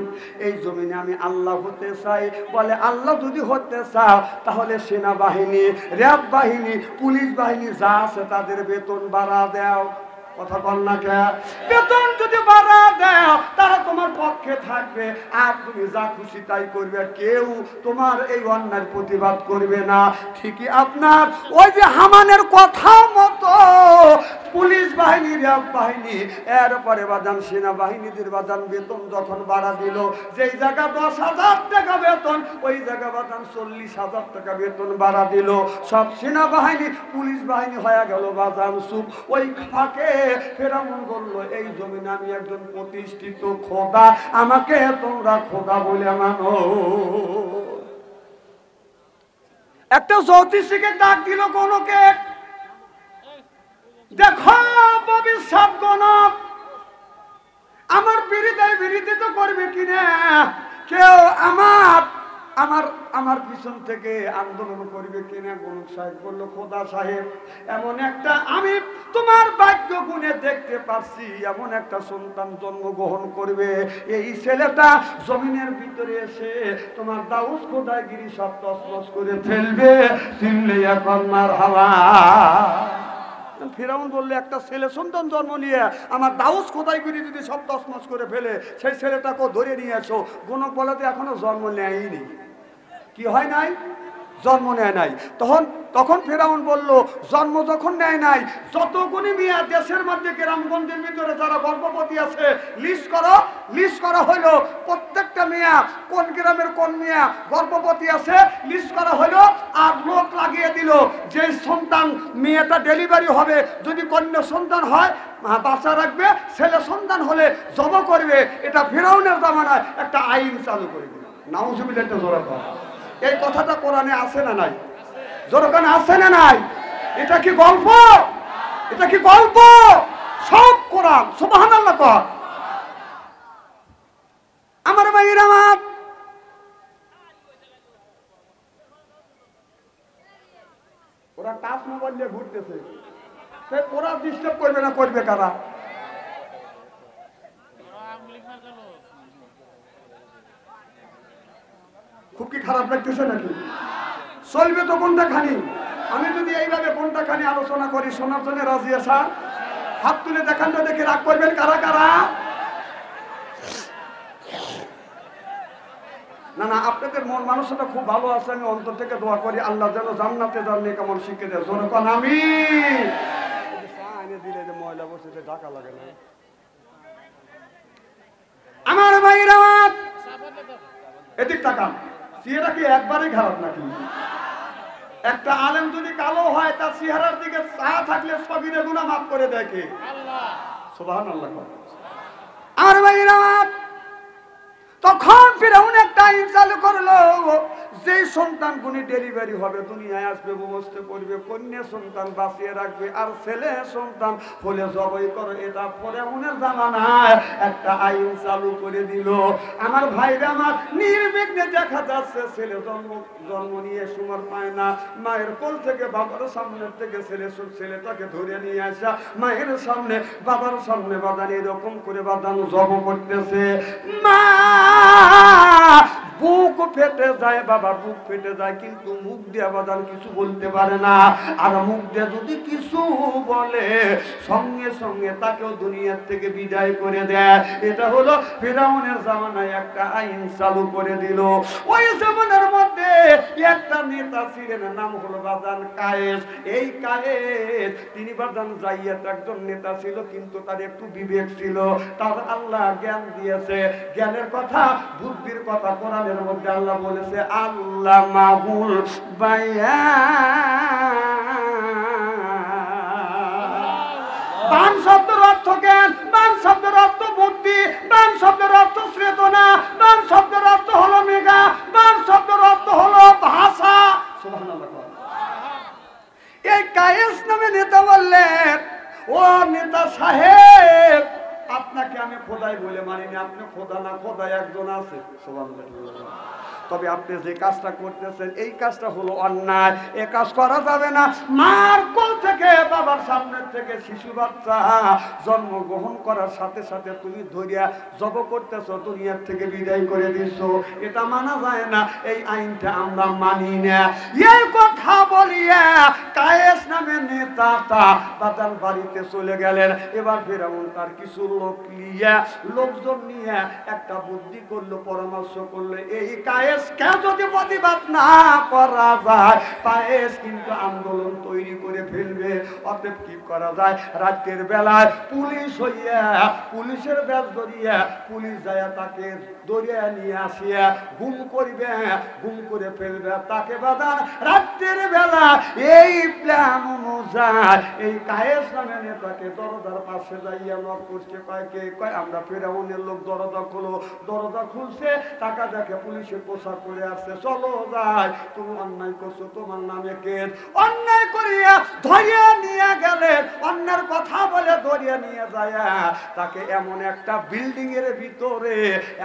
এই জমিনে আমি আল্লাহ হতে চাই। বলে আল্লাহ যদি হতে চাও তাহলে সেনাবাহিনী, র্যাব বাহিনী, পুলিশ বাহিনী যা আছে তাদের বেতন বাড়া দাও। কথা বল না কে? বেতন যদি বাড়া দাও তারা তোমার পক্ষে থাকবে, আর তুমি যা খুশি তাই করবে, কেউ তোমার এই অন্যায় প্রতিবাদ করবে না। ঠিকই আপনার ওই যে হামানের কথা মতো পুলিশ বাহিনী, র্যাব বাহিনী, এরপরে বাজান সেনাবাহিনীদের বাজান বেতন যখন বাড়া দিল, যেই জায়গা 10,000 টাকা বেতন ওই জায়গা বাজান 40,000 টাকা বেতন বাড়া দিল। সব সেনাবাহিনী পুলিশ বাহিনী হয়ে গেল বাজান চুপ। ওই ফাঁকে ফেরাউন বলল এই জমিনে আমি একজন প্রতিষ্ঠিত খোদা, আমাকে তোমরা খোদা বলে মানো। একটা জ্যোতিষীকে ডাক দিল গণকে, দেখো ভবিষ্যৎ গণক আমার বিরোধী তো করবে কিনা, কেউ আমার পিছন থেকে আন্দোলন করবে কিনা। গণক সাহেব বললো খোদা সাহেব, এমন একটা আমি তোমার ভাগ্য গুণে দেখতে পাচ্ছি, এমন একটা সন্তান জন্মগ্রহণ করবে, এই ছেলেটা জমিনের ভিতরে এসে তোমার দাউস খোদাগিরি সব তছনছ করে ফেলবে। চিল্লে এখন মারহাবা। ফিরাউন বললে একটা ছেলে সন্তান জন্ম নিয়ে আমার দাউস খোদাইগিরি যদি সব তছনছ করে ফেলে, সেই ছেলেটাকে ধরে নিয়ে এসো। গণক বলে তো এখনো জন্ম নেয়নি। কি হয় নাই? জন্ম নেয় নাই। তখন ফেরাউন বলল জন্ম যখন নেয় নাই, যতগুলি মিয়া দেশের মধ্যে গ্রামগঞ্জের ভিতরে যারা গর্ভবতী আছে লিস্ট করা হইলো। প্রত্যেকটা মেয়া কোন গ্রামের কোন মেয়া গর্ভবতী আছে লিস্ট করা হইলো, আর লোক লাগিয়ে দিল যে সন্তান মেয়েটা ডেলিভারি হবে, যদি কন্যা সন্তান হয় বাচ্চা রাখবে, ছেলে সন্তান হলে জব করবে। এটা ফেরাউনের জামানায় একটা আইন চালু করে দিল। নাউজুবিল্লাহ। জোরে কথা, এই কথাটা কোরআনে আছে না নাই? জোরকান আছে না নাই? এটা কি গল্প? এটা কি গল্প? সব কোরআন। সুবহানাল্লাহ কর। আমার ভাইরা, আমার ওরা টাচ মোবাইল নিয়ে ঘুরতেছে, ওরা ডিস্টার্ব করবে না, করবে কারা? খুব কি খারাপ লাগতেছে নাকি? চলবে তো কোনটা খানি? আমি যদি এইভাবে কোনটা খানি আলোচনা করি, শোনার জন্য রাজি আছেন? হাত তুলে দেখান তো দেখে, রাগ করবেন কারা কারা? না না, আপনাদের মন মানুষটা খুব ভালো আছে, আমি অন্তর থেকে দোয়া করি আল্লাহ যেন জান্নাতে যাননি কেমন শিখে দেয়। জোরে কোন আমিন। দিলে যে ময়লা বসে ঢাকা লাগে না। আমার ভাইরা, এদিক তাকান। চেহারা কি একবারই খারাপ নাকি? একটা আলেম যদি কালো হয় তার চেহারার দিকে চা থাকলে সবিরে গুনাহ মাফ করে দেয় কে? আল্লাহ। সুবহানাল্লাহ। আর ভাইরা, তখন ফিরাউন একটা আইন চালু করলো, যে সন্তান গুনি ডেলিভারি হবে দুনিয়ায় আসবে, বুঝতে পড়বে, কন্যা সন্তান বাঁচিয়ে রাখবে, আর ছেলে সন্তান হলে জবাই করে। এটা ফিরাউনের জামানায় একটা আইন চালু করে দিল। আমার ভাইরা, আমার নির্বিঘ্নে দেখা যাচ্ছে ছেলে জন্ম নিয়ে সময় পায় না, মায়ের কোল থেকে বাবার সামনে থেকে ছেলেটাকে ধরে নিয়ে আসা, মায়ের সামনে বাবার সামনে বাদান এরকম করে বাদান জব করতেছে। মা বুক ফেটে যায়, বাবা বুক ফেটে যায়, কিন্তু মুখ দিয়ে বাদান কিছু বলতে পারে না। আর মুখ দিয়ে যদি কিছু বলে সঙ্গে সঙ্গে তাকেও দুনিয়ার থেকে বিদায় করে দেয়। এটা হলো ফিরাউনের জামানায় একটা আইন চালু করে দিল। ওই জামানার মধ্যে একটা নেতা ছিলেন, নাম হলো বাজান কায়েস। এই কায়েস তিনি বাজান জাইয়াত একজন নেতা ছিল, কিন্তু তার একটু বিবেক ছিল, তার আল্লাহ জ্ঞান দিয়েছে। জ্ঞানের কথা, বুদ্ধির কথা কোরআনের মধ্যে আল্লাহ বলেছে আল্লাহ মাহুল বান শব্দের অর্থ জ্ঞান, বান শব্দের অর্থ বুদ্ধি, বান শব্দের অর্থ চেতনা, বান শব্দের অর্থ হলো মেঘা, বান শব্দের অর্থ হলো ভাষা। সুবহানাল্লাহ। এই কায়েস নামে নেতা বললেন, ও নেতা সাহেব, আপনাকে আমি খোদাই বলে মানিনি, আপনি খোদা না, খোদা একজন আছে। সুবহানাল্লাহ। তবে আপনি যে কাজটা করতেছেন এই কাজটা হলো অন্যায়, এ কাজ করা যাবে না। মার কোল থেকে, বাবার সামনের থেকে শিশু বাচ্চা জন্মগ্রহণ করার সাথে সাথে তুমি ধরিয়া জব করতেছো, দুনিয়ার থেকে বিদায় করে দিছো, এটা মানা যায় না, এই আইনটা আমরা মানি না। এই কথা বলিয়া কায়েস নামে নেতাটা বাজার বাড়িতে চলে গেলেন। এবার ফেরাউন তার কিছু লোকজন নিয়ে একটা বুদ্ধি করলো, পরামর্শ করলো, এই কায়েস কেউ যদি প্রতিবাদ না করা যায়, কায়েস কিন্তু আন্দোলন তৈরি করে ফেলবে। অতএব কি করা যায়? রাতের বেলায় পুলিশ হইয়া, পুলিশের ব্যাস ধরিয়া, পুলিশ যায় তাকে ধরিয়া নিয়ে আসিয়া গুম করবে, গুম করে ফেলবে তাকে। বাজার রাতের বেলা এই প্ল্যান অনুযায়ী এই কায়েস নামে নেতাকে দরজার পাশে যাইয়া নক করছে। কয় কে? কয় আমরা ফেরাউনের লোক। দরজা খোলো। দরজা খুলছে, টাকা দেখে পুলিশের পোশাক করে আসছে। চলো যাই, তুমি অন্যায় করছো, তোমার নামে কেস। অন্যায় করিয়া ধরিয়া নিয়ে গেলে, অন্যের কথা বলে ধরিয়া নিয়ে যায় তাকে এমন একটা বিল্ডিং এর ভিতরে,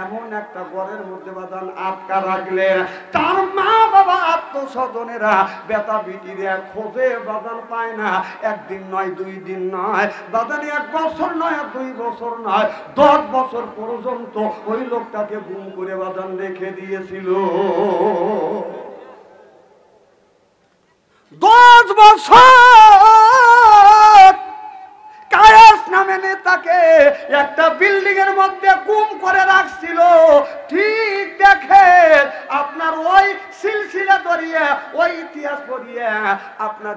এমন একটা ঘরের মধ্যে বাজান আটকা রাখলেন। তার মা বাবা আত্মস্বজনেরা বেটা বিটিরা খোঁজে, বাজান পায় না। একদিন নয়, 2 দিন নয়, বাজান 1 বছর নয়, 2 বছর নয়, 10 বছর পর্যন্ত ওই লোকটাকে গুম করে বাজান রেখে দিয়েছিল। 10 বছর কায়েস নামে নেতাকে একটা বিল্ডিং এর মধ্যে গুম করে রাখছিল। ঠিক দেখে আপনার ওই সিলসিলা ধরিয়ে, ওই ইতিহাস পড়িয়ে আপনার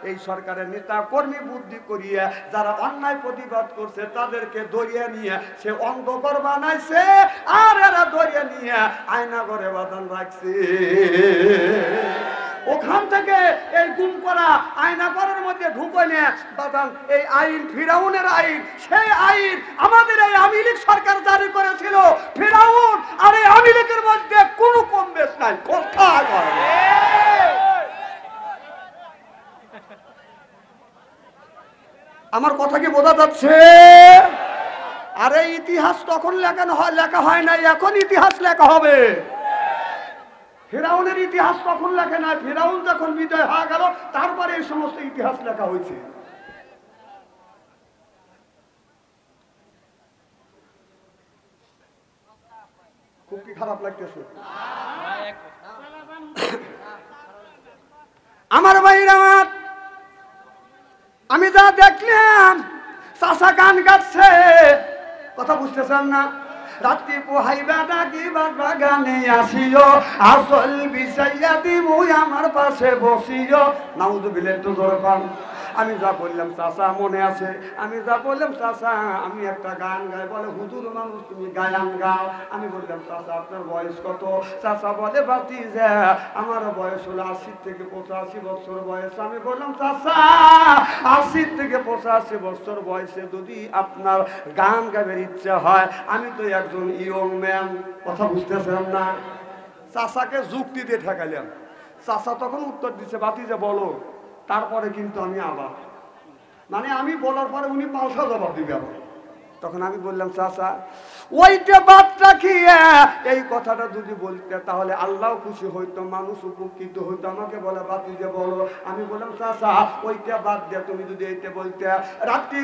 এই সরকারের নেতা কর্মী বুদ্ধি করিয়ে যারা অন্যায় প্রতিবাদ করছে তাদেরকে ধরিয়ে নিয়ে সে অন্ধকার বানাইছে, আর এরা ধরিয়ে নিয়ে আয়নাঘরে বাঁধান রাখছে। ওখান থেকে এই গুম করা আয়নাঘরের মধ্যে ঢুকলে বাদান এই আইন, ফিরাউনের আইন, সেই আইন আমাদের এই আওয়ামী লীগ সরকার জারি করেছিল। ফিরাউন আর এই আওয়ামী লীগের মধ্যে কোনো কম বেশ নাই। কথা আমার কথা কি বোঝা যাচ্ছে? আরে ইতিহাস তখন লেখা হয় না, এখন ইতিহাস লেখা হবে। ফিরাউনের ইতিহাস তখন লেখে না, ফিরাউন যখন বিজয় হয়ে গেল তারপরে এই সমস্ত ইতিহাস লেখা হয়েছে। খুব কি খারাপ লাগতেছে আমার ভাইরা? আমি যা দেখলাম, চাষা গান গাচ্ছে, কথা বুঝতেছেন না? রাত্রি পোহাইবা ডাকি বাগানে আসিও, আসল বিষাইয়া দিমু আমার পাশে বসিও। নাউজুবিল্লাহ, তো জোরে পান। আমি যা বললাম চাচা মনে আছে, আমি যা বললাম চাচা আমি একটা গান গাই। বলে হুজুর মানুষ, তুমি গায়ান গাও। আমি বললাম চাচা আপনার বয়স কত? চাচা বলে ভাতিজা আমার বয়স হলো 80 থেকে 85 বছর বয়স। আমি বললাম চাচা 80 থেকে 85 বছর বয়সে যদি আপনার গান গাইবার ইচ্ছা হয়, আমি তো একজন ইয়ং ম্যান। কথা বুঝতেছেন না? চাচাকে যুক্তি দিয়ে ঠেকাইলাম। চাচা তখন উত্তর দিচ্ছে, ভাতিজা বলো। তারপরে কিন্তু আমি আবার, মানে আমি বলার পরে উনি পাল্টা জবাব দিবে আবার। তখন আমি বললাম চাচা ওইটা বাদ রাখিয়া এই কথাটা যদি বলতে তাহলে আল্লাহ খুশি হইতো, মানুষ উপকৃত হইতো। আমাকে বলে ভাতিজা বলো। আমি বললাম চাচা ওইটা বাদ দিয়ে তুমি যদি এইটা বলতে, রাত্রি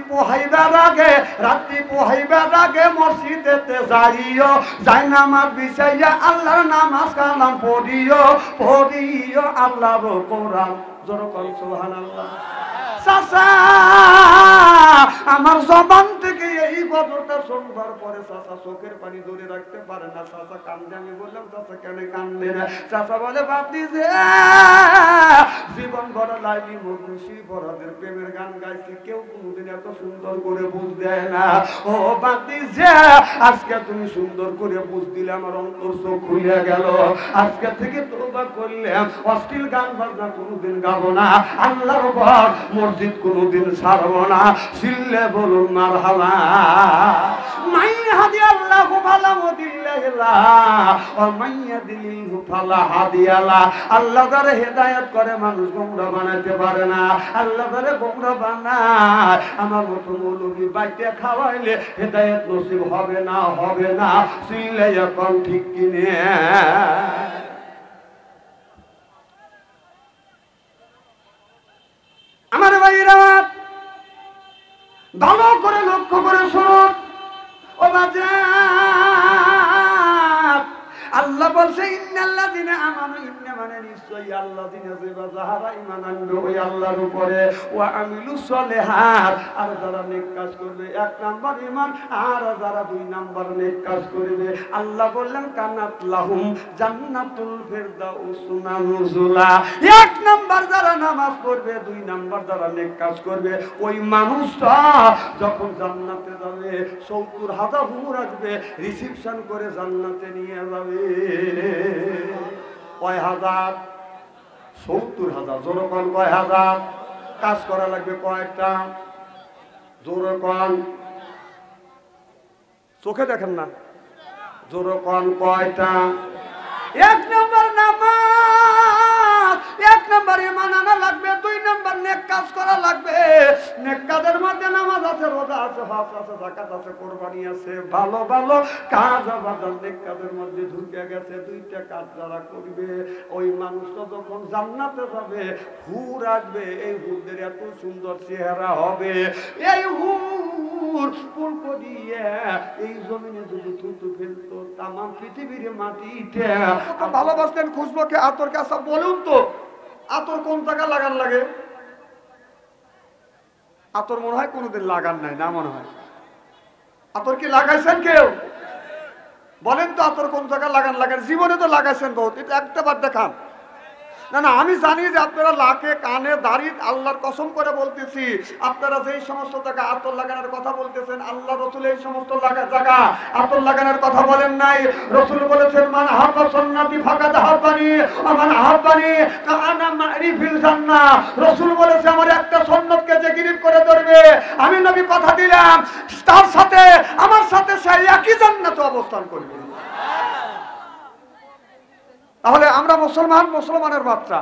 পোহাইবার আগে মসজিদেতে যাইও, যাই নামাজ বিছাইয়া আল্লাহর নামাজ কালাম পড়িও আল্লাহর কোরআন। জোরে বল সুবহানাল্লাহ। চাচা আমার জবান থেকে থেকে এই গজলটা শুনবার পরে চাচা চোখের পানি ধরে রাখতে পারে না, চাচা কান্দে। আমি বললাম চাচা কেন কান্দে না? চাচা বলে ভাতিজা জীবন ভরা লাইলি মজনুসি বড়দের প্রেমের গান গাইছি, কেউ কোনোদিন এত সুন্দর করে বুঝ দেয় না। ও ভাতিজা আজকে তুমি সুন্দর করে বুঝ দিলে আমার অন্তর চোখ খুলে গেল। আজকে থেকে তওবা করলাম, অশ্লীল গান বাজনা কোনোদিন গাবো না, আল্লাহর ঘর মসজিদ কোনোদিন ছাড়বো না। সিল্লে বলুন মারহাবা। মাই হাদিয়াল্লাহু ফালা মুদিল্লা ওয়া মাই ইয়াদিলিহু ফালা হাদিয়ালা। আল্লাহ যারা হেদায়েত করে মানুষ গোমরা বানাতে পারে না, আল্লাহ যারা গোমরা বানায় আমার মতো মৌলবি বাইতে খাওয়াইলে হেদায়েত নসিব হবে না, হবে না। সিল্লে এখন ঠিক কিনে আমার ভাইরা ভালো করে লক্ষ্য করে শুনুন। ও বাজার আল্লাহ বলছে ইন্নাল্লাযিনা আমানু, ইন্না মানে নিশ্চয়ই আল্লাযিনা যারা ঈমান আনবে ওই আল্লাহর উপরে, ওয়া আমিলুস সলিহাত আর যারা নেক কাজ করবে, এক নাম্বার ঈমান, আর যারা দুই নাম্বার নেক কাজ করবে, আল্লাহ বললেন কানাত লাহুম জান্নাতুল ফিরদাউস নুজুলা। এক নাম্বার যারা নামাজ পড়বে, দুই নাম্বার যারা নেক কাজ করবে, ওই মানুষটা যখন জান্নাতে যাবে ৭০,০০০ হুর আসবে রিসিপশন করে জান্নাতে নিয়ে যাবে। কয় হাজার? ৭০,০০০। জোরে কোন কয় হাজার? কাজ করা লাগবে কয়টা? জোরে কোন, চোখে দেখেন না, জোরে কোন কয়টা? এক নম্বর নামাজ, এক নম্বর ঈমান আনা লাগবে, দুই নম্বর নেক কাজ করা লাগবে। নেক কাজের মধ্যে নামাজ আছে, রোজা আছে, হজ আছে, যাকাত আছে, কুরবানি আছে, ভালো ভালো কাজ আবার নেক কাজের মধ্যে ঢুকে গেছে। দুইটা কাজ যারা করবে ওই মানুষটা যখন জান্নাতে যাবে হুর আসবে। এই হুরদের এত সুন্দর চেহারা হবে, এই হুর পুলক দিয়ে এই জমিনে যদি থুতু ফেলতো তামাম পৃথিবীর মাটিতে ভালোবাসতেন। খুঁজবো কে আতর কাছে? বলুন তো আতর কোন জায়গা লাগান লাগে? আতর মনে হয় কোনোদিন লাগান নাই না, মনে হয়। আতর কি লাগাইছেন কেউ? বলেন তো আতর কোন জায়গা লাগান লাগে? জীবনে তো লাগাইছেন বহুত, এটা একটা বার দেখান। না না, আমি জানি যে আপনারা লাকে কানে দাড়ি, আল্লাহর কসম করে বলতেছি, আপনারা যেই সমস্ত জায়গা আতর লাগানোর কথা বলতেছেন, আল্লাহ রসুল এই সমস্ত জায়গা আতর লাগানোর কথা বলেন নাই। রসুল বলেছেন মান আহাব্বা সুন্নতি ফাকাদ আহাব্বানি ওয়া মান আহাব্বানি কাআনা মা'i ফিল জান্নাহ। রসুল বলেছে আমার একটা সুন্নতকে যে গিরফ করে ধরবে, আমি নবী কথা দিলাম তার সাথে আমার সাথে সে একই জান্নাতে অবস্থান করবে। তাহলে আমরা মুসলমান, মুসলমানের বাচ্চা,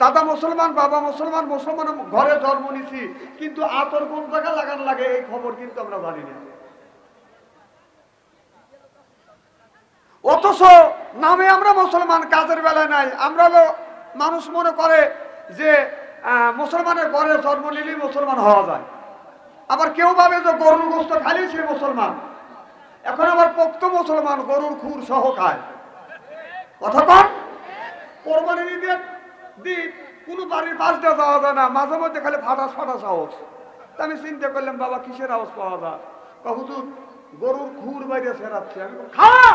দাদা মুসলমান, বাবা মুসলমান, মুসলমান ঘরে জন্ম নিছি, কিন্তু আতর কোন জায়গা লাগান লাগে এই খবর কিন্তু আমরা জানি না। অথচ নামে আমরা মুসলমান, কাজের বেলায় নাই। আমরা মানুষ মনে করে যে মুসলমানের ঘরে জন্ম নিলেই মুসলমান হওয়া যায়। আবার কেউ ভাবে যে গরুর গোশত খালি সে মুসলমান। এখন আবার পোক্ত মুসলমান গরুর খুর সহ খায়। কথা কন, কোরবানি ঈদের দিন কোনো বাড়ির পাশ দিয়ে যাওয়া যায় না, মাঝে মধ্যে খালি ফাটাস ফাটাস আওয়াজ। আমি চিন্তা করলাম বাবা কিসের আওয়াজ পাওয়া যায়? হুজুর গরুর খুর বাইরে ফেরাচ্ছে। আমি খাওয়া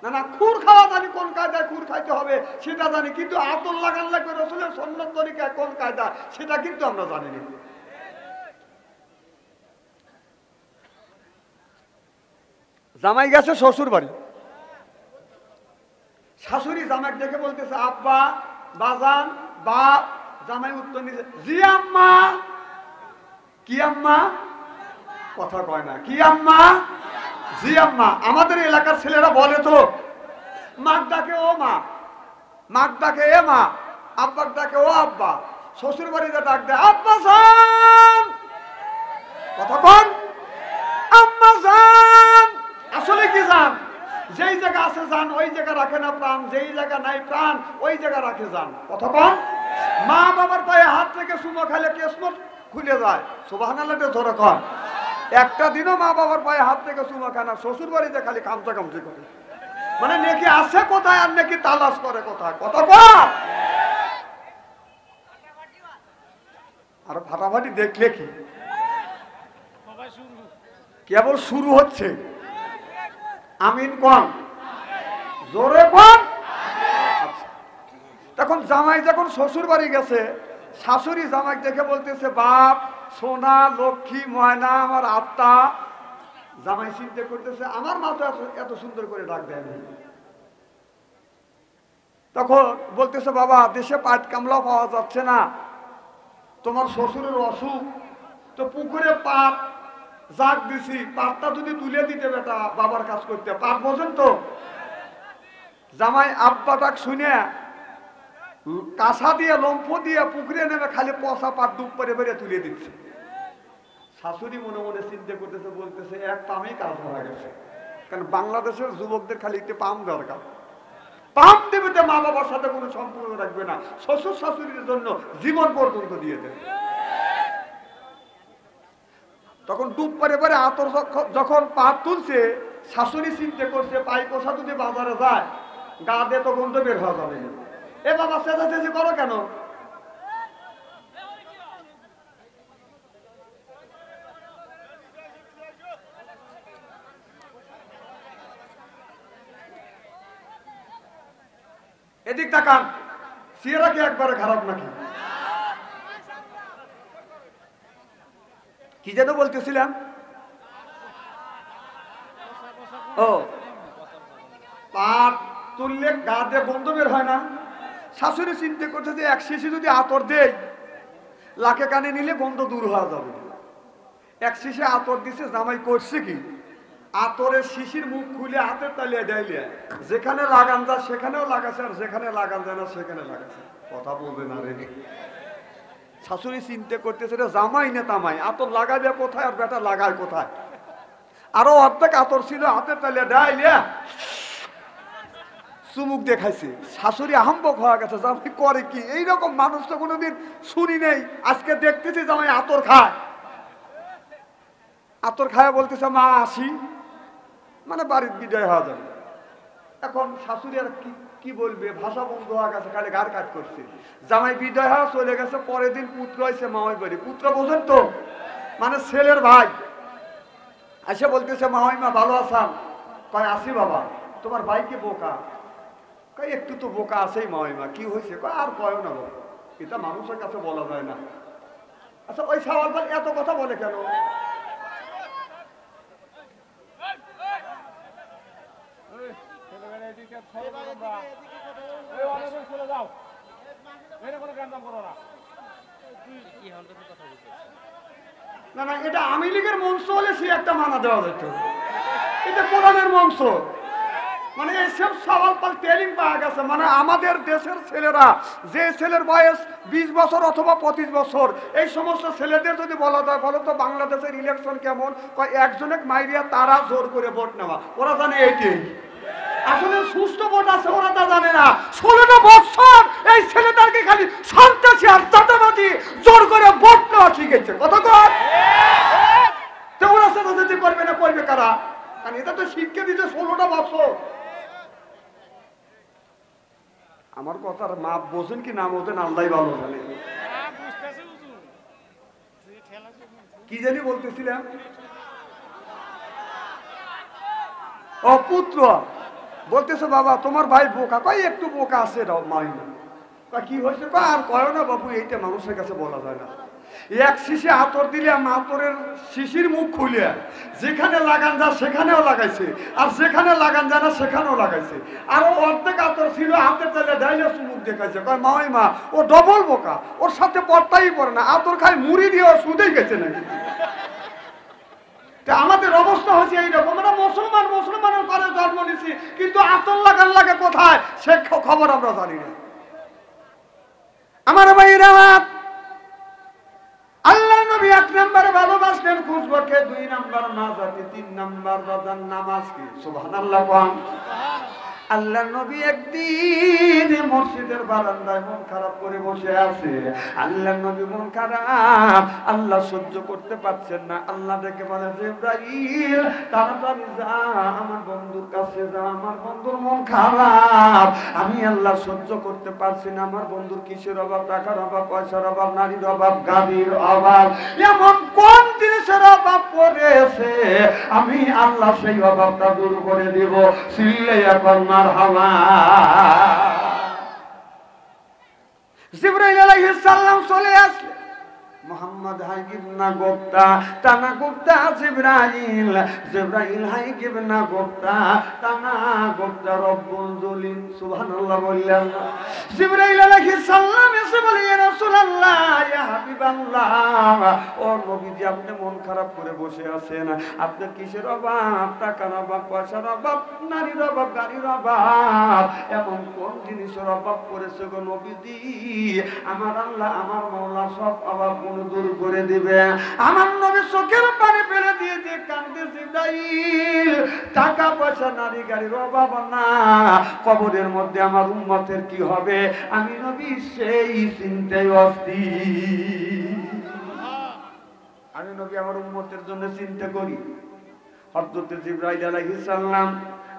না, না খুর খাওয়া জানি, কোন কায়দায় খুর খাইতে হবে সেটা জানি, কিন্তু আতর লাগান লাগবে রসুলের সুন্নত তরিকায় কোন কায়দা সেটা কিন্তু আমরা জানি না। জামাই গেছে শ্বশুর বাড়ি, শাশুড়ি জামাই দেখে বলতেছে আব্বা, বাজান, বাপ। জামাই উত্তর নিছে জি আম্মা। কি আম্মা? কথা কয় না। কি আম্মা? জি আম্মা। আমাদের এলাকার ছেলেরা বলে তো, মাক ডাকে ও মা, মাক ডাকে এ মা, আব্বার ডাকে ও আব্বা। শ্বশুর বাড়িতে ডাক দেয় আব্বা জান। কথা কন, আম্মা জান। আসলে কি জান? যেই জায়গা আছে জান ওই জায়গা রাখে না প্রাণ, যেই জায়গা নাই প্রাণ ওই জায়গা রাখে জান। কথা কন, মা বাবার পায়ে হাত থেকে সুমো খাইলে কিসমত খুলে যায়। সুবহানাল্লাহ ধরে কন। একটা দিনও মা বাবার পায়ে হাত থেকে সুমো খায় না, শ্বশুর বাড়িতে খালি খামচা খামচি করে। মানে নেকি আছে কোথায় আর নেকি তালাশ করে কোথায়। কথা কন। আর ফাটাফাটি দেখলে কি কেবল শুরু হচ্ছে। আমিন কোন, জোরে কোন। আচ্ছা, তখন জামাই যখন শ্বশুর বাড়ি গেছে, শাশুড়ি জামাই দেখে বলতেছে, বাপ সোনা লক্ষ্মী ময়না আমার আত্মা। জামাই চিন্তা করতেছে, আমার মা তো এত সুন্দর করে ডাক দেয়। তখন বলতেছে, বাবা দেশে পাট কামলা পাওয়া যাচ্ছে না, তোমার শ্বশুরের অসুখ, তো পুকুরে পাট জাগ দিছি, পাটটা যদি তুলে দিতে বেটা বাবার কাজ করতে পাট বোঝেন তো। জামাই আব্বা ডাক শুনে কাঁসা দিয়ে লম্ফ দিয়ে পুকুরে নেমে খালি পচা পাট ডুব করে বেড়ে তুলে দিচ্ছে। শাশুড়ি মনে মনে চিন্তা করতেছে, বলতেছে এক পামেই কাজ হয়ে গেছে। কারণ বাংলাদেশের যুবকদের খালি একটু পাম দরকার, পাম দেবে তো মা বাবার সাথে কোনো সম্পর্ক রাখবে না, শ্বশুর শাশুড়ির জন্য জীবন পর্যন্ত দিয়ে দেবে। তখন ডুব পরে পরে আতর যখন পাট তুলছে, শাশুড়ি চিন্তা করছে পাই পোষা যদি বাজারে যায় গা দিয়ে তো গন্ধ বের হওয়া যাবে। এ বাবা চেঁচাচেঁচি করো কেন? এদিক তাকান, সিয়েরা কি একবারে খারাপ নাকি? কি যেন বলতেছিলাম? ও, পাট তুললে গা দিয়ে গন্ধ বের হয় না। শাশুড়ি চিন্তা করছে যে এক শিশি যদি আতর দেয় লাকে কানে নিলে গন্ধ দূর হওয়া যাবে। এক শিশি আতর দিছে, জামাই করছে কি আতরের শিশির মুখ খুলে হাতের তালিয়ে দেয়লে যেখানে লাগান যায় সেখানেও লাগাছে, আর যেখানে লাগান যায় না সেখানে লাগাছে। কথা বলবে না রে। শাশুড়ি চিন্তা করতেছে রে জামাই না তামাই, আতর লাগাবে কোথায় আর বেটা লাগায় কোথায়। আরো অর্ধেক আতর ছিল হাতের তালিয়ে দেয়লে চুমুক দেখাইছে। শাশুড়ি আহম্বক হয়ে গেছে, জামাই করে কি? এইরকম মানুষ তো কোনোদিন শুনি নেই, আজকে দেখতেছি জামাই আতর খায়। আতর খায় বলতেছে মা আসি, মানে বাড়ির বিদায় হওয়া যাবে। এখন শাশুড়ি আর কি বলবে, ভাষা বন্ধ হয়ে গেছে, খালি গার কাজ করছে। জামাই বিদায় হওয়া চলে গেছে, পরের দিন পুত্র হয়েছে মামাই বাড়ি। পুত্র বোঝেন তো, মানে ছেলের ভাই। এসে বলতেছে মামাই মা ভালো আছেন? কয় আসি বাবা। তোমার ভাই কি বোকা? কয় একটু তো বোকা আছেই মামাই মা। কি হয়েছে? কয় আর কয় না বাবা, এটা মানুষের কাছে বলা যায় না। আচ্ছা ওই সওয়াল ভাই এত কথা বলে কেন? না না, এটা আওয়ামী লীগের মঞ্চ হলে সে একটা মানা দেওয়া যেত, এটা কোরআনের মঞ্চ। মানে এইসব সওয়াল পাল ট্রেনিং পাওয়া গেছে। মানে আমাদের দেশের ছেলেরা, যে ছেলের বয়স 20 বছর অথবা 25 বছর, এই সমস্ত ছেলেদের যদি বলা যায় বলো তো বাংলাদেশের ইলেকশন কেমন, একজনের মাইরিয়া তারা জোর করে ভোট নেওয়া, ওরা জানে এইটাই আসলে সুস্থ ভোট আছে, ওরা তা জানে না। 16টা বছর এই ছেলেদেরকে খালি সন্ত্রাসী আর চাঁদাবাজি জোর করে ভোট নেওয়া শিখেছে। কথা কর তো ওরা চাঁদাবাজি করবে না, করবে কারা? কারণ এটা তো শিখকে দিচ্ছে 16টা বছর। আমার কথার মাপ বোঝেন কি না বোঝেন আল্লাহ ভালো জানে। কি জানি বলতেছিলাম? ও পুত্র বলতেছে বাবা তোমার ভাই বোকা। কয় একটু বোকা আছে মাই না। কি হয়েছে? কয় আর কয় না বাবু, এইটা মানুষের কাছে বলা যায় না। এক শিশি আতর দিলে আতরের শিশির মুখ খুলে যেখানে লাগান যা সেখানেও লাগাইছে, আর যেখানে লাগান যায় না সেখানেও লাগাইছে। আরো অর্ধেক আতর ছিল হাতে তেলে ডাইলে চুমুক দেখাইছে। কয় মাই মা ও ডবল বোকা, ওর সাথে পড়তাই পড়ে না, আতর খাই মুড়ি দিয়ে ও সুদেই গেছে নাকি। আমাদের অবস্থা হচ্ছে এইরকম। আমরা মুসলমানের ঘরে জন্ম নিছি, কিন্তু আতর লাগান লাগে কোথায় সে খবর আমরা জানি না। আমার ভাইরা, আল্লাহ নবী 1 নম্বরে ভালোবাসলেন খুশবুকে, 2 নম্বর নাজাতে, 3 নম্বর রোজার নামাজ। কি সুবহানাল্লাহ কোন? আল্লাহ নবী একদিন মসজিদের বারান্দায় মন খারাপ করে বসে আছে। আল্লাহ নবী মন খারাপ, আল্লাহ সহ্য করতে পারছেন না। আল্লাহ ডেকে বলে জিবরাইল তাড়াতাড়ি যা আমার বন্ধুর কাছে যা, আমার বন্ধুর মন খারাপ, আমি আল্লাহ সহ্য করতে পারছি না। আমার বন্ধুর কিসের অভাব? টাকার অভাব, পয়সার অভাব, নারীর অভাব, গাড়ির অভাব, এমন কোন জিনিসের কিসের অভাব পড়েছে, আমি আল্লাহ সেই অভাবটা দূর করে দিব। চিল্লাইয়া কর মারহাবা। জিবরাইল আলাইহিস সালাম চলে আসলে, মোহাম্মদ হাইগিবনা গোপ্তা তানা গোপ্তা জিবরাইল, জিবরাইল হাইগিবনা গোপ্তা তানা গোপ্তা রব্বুল জলিল। সুবহানাল্লাহ বললেন। জিবরাইল আলাইহিস সালাম এসে বলে, ইয়া রাসূলুল্লাহ, ইয়া হাবিবাল্লাহ, ও নবীজি আপনি মন খারাপ করে বসে আছেন, আপনার কিসের অভাব? টাকার অভাব, পয়সার অভাব, নারীর অভাব, গাড়ির অভাব, এমন কোন জিনিসের অভাব পড়েছে গো নবীজি? আমার আল্লাহ আমার মাওলা সব অভাব দূর করে দিবে। আমার নবী চোখের পানি ফেলে দিয়ে দিয়ে কান্দে, জিবরাইল, টাকা পয়সা নারী গাড়ির অভাব না, কবরের মধ্যে আমার উম্মতের কি হবে? আমি নবী সেই চিন্তায় অস্থির। আমি নবী আমার উম্মতের জন্য চিন্তা করি। হযরত জিবরাইল আলাইহিস সালাম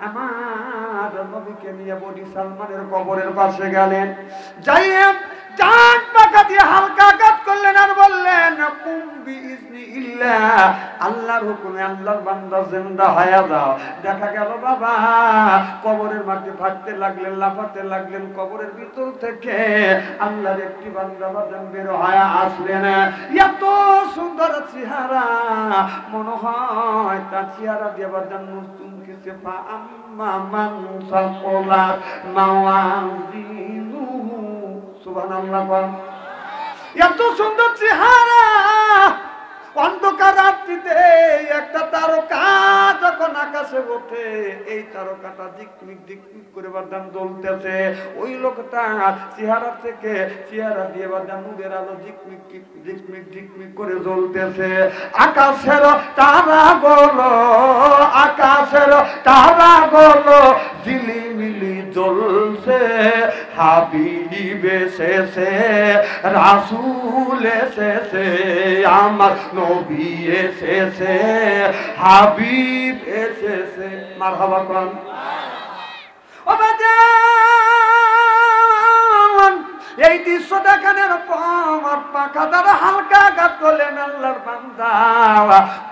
আমার নবীকে নিয়ে বনি সালমানের কবরের পাশে গেলেন। যাইয়ে চাঁদ পাকা দিয়ে হালকা আঘাত করলেন আর বললেন, কুম বিইজনিল্লাহ, আল্লাহর হুকুমে আল্লাহর বান্দা জিন্দা হয়ে যাও। দেখা গেল বাবা কবরের মাটি ফাটতে লাগলেন, লাফাতে লাগলেন, কবরের ভিতর থেকে আল্লাহর একটি বান্দা বাদাম বের হয়ে আসলেন। এত সুন্দর চেহারা, মনে হয় তার চেহারা দিয়ে বাদাম নূর চুমকিছে। ফা আম্মা মান সাকুলাত মাওয়াজিনুহু, সুবহানাল্লাহ। এত সুন্দর চেহারা, অন্ধকার রাত্রিতে একটা তারকা যখন আকাশে ওঠে, এই তারকাটা ঝিকমিক ঝিকমিক করে বাদাম জ্বলতেছে। ওই লোকটা চেহারা থেকে চেহারা দিয়ে বাদাম নূরের আলো ঝিকমিক ঝিকমিক ঝিকমিক করে জ্বলতেছে। আকাশের তারা গুলো, আকাশের তারা গুলো ঝিলিমিলি জ্বলছে। হাবিব এসেছে, রাসূল এসেছে, আমার নবী এসেছে, হাবিব এসেছে। মারহাবা কোন। ও বাজান, এই দৃশ্য দেখানোর পর পাখা দ্বারা হালকা আঘাত করলেন আল্লাহর বান্দা,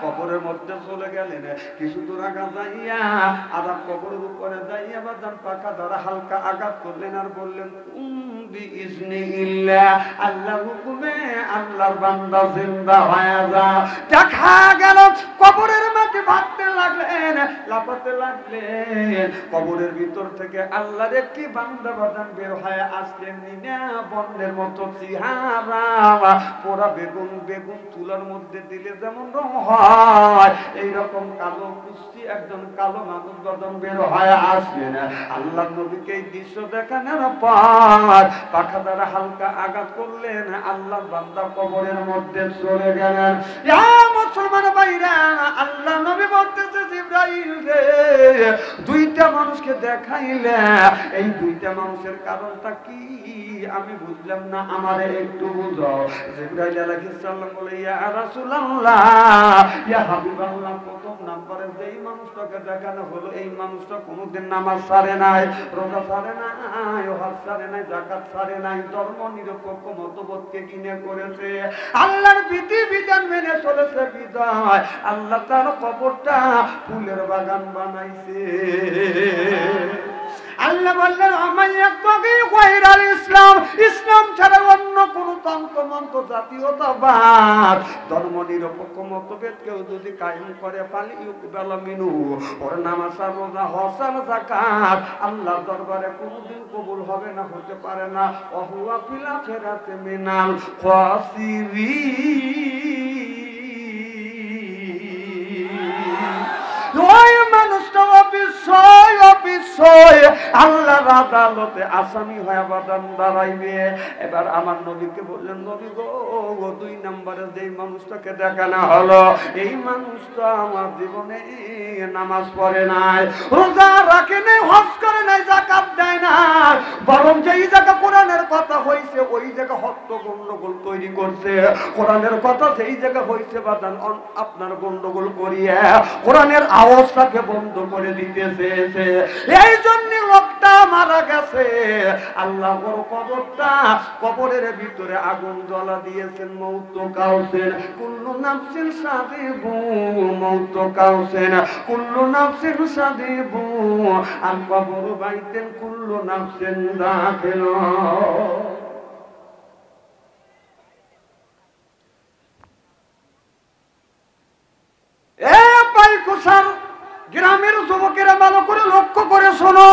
কবরের মধ্যে চলে গেলেন। কিছু দূর আঘাত যাইয়া আবার কবরের উপরে যাইয়া বাজান পাখা দ্বারা হালকা আঘাত করলেন আর বললেন, বিইজনিল্লাহ, আল্লাহর হুকুমে আল্লাহর বান্দা জিন্দা হয়ে যা। দেখা গেল কবরের মাটি ভাঙতে লাগলেন, লাফাতে লাগলেন, কবরের ভিতর থেকে আল্লাহর একটি বান্দা বাদান বের হয়ে আসলেন। নিনা বন্যের মতো চেহারা, পোড়া বেগুন, বেগুন চুলার মধ্যে দিলে যেমন রং হয়, এইরকম কালো কুস্তি একজন কালো মানুষ বাদান বের হয়ে আসলেন। আল্লাহ নবীকে এই দৃশ্য দেখানোর পর পাখা দ্বারা হালকা আঘাত করলেন, আল্লাহর বান্দা কবরের মধ্যে চলে গেলেন। ইয়া মুসলমান ভাইরা, আল্লাহ নবী বলতেছে, জিবরাইল রে, দুইটা মানুষকে দেখাইলে, এই দুইটা মানুষের কারণটা কি আমি বুঝলাম না, আমারে একটু বুঝাও। জিবরাইল আলাইহিস সালাম বলে, ইয়া রাসূলুল্লাহ, ইয়া হাবিবাল্লাহ, প্রথম নম্বরে যেই মানুষটাকে দেখানো হলো, এই মানুষটা কোনোদিন নামাজ ছাড়ে নাই, রোজা ছাড়ে নাই, হজ ছাড়ে নাই, যাকাত ছাড়ে নাই, ধর্ম নিরপেক্ষ মতবাদকে কিনে করেছে, আল্লাহর বিধি বিধান মেনে চলেছে, বিদায় আল্লাহ তার কবরটা ফুলের বাগান বানাইছে। আল্লাহ বললেন, ইসলাম, ইসলাম ছাড়া অন্য কোন তন্ত্র মন্ত্র, জাতীয়তাবাদ, ধর্ম নিরপেক্ষ মতভেদ কেউ যদি কায়েম করে, ওর নামাজ, রোজা, হজ, যাকাত আল্লাহর দরবারে কোনদিন কবুল হবে না, হতে পারে না। ওহুয়া ফিল আখিরাতি মিনাল খাসিরিন। ওই মানুষটা অবশ্যই অবশ্যই আল্লাহর আদালতে আসামি হয়ে বাদান দাঁড়াইবে। এবার আমার নবীকে বললেন, নবী গো, দুই নম্বরে যেই মানুষটাকে দেখানো হলো, এই মানুষটা আমার জীবনে নামাজ পড়ে নাই, রোজা রাখে নাই, হজ করে নাই, যাকাত দেয় না, বরং যেই জায়গা কোরআনের কথা হইছে ওই জায়গা হত্য গন্ডগোল তৈরি করছে। কোরআনের কথা যেই জায়গা হইছে বাদান আপনার গন্ডগোল করিয়ে কোরআনের আওয়াজটাকে বন্ধ করে দিতেছে। এই জন্য লোকটা মারা গেছে। আল্লাহ ওর কবরটা, কবরের ভিতরে আগুন জ্বলা দিয়েছেন। মৌত কাউসেন কুল্লু নাফসিন সাদিবু, মৌত কাউসেন কুল্লু নাফসিন সাদিবু, আর কবর বাইতেন কুল্লু নাফসিন দাখিল। গ্রামের যুবকেরা ভালো করে লক্ষ্য করে শোনো,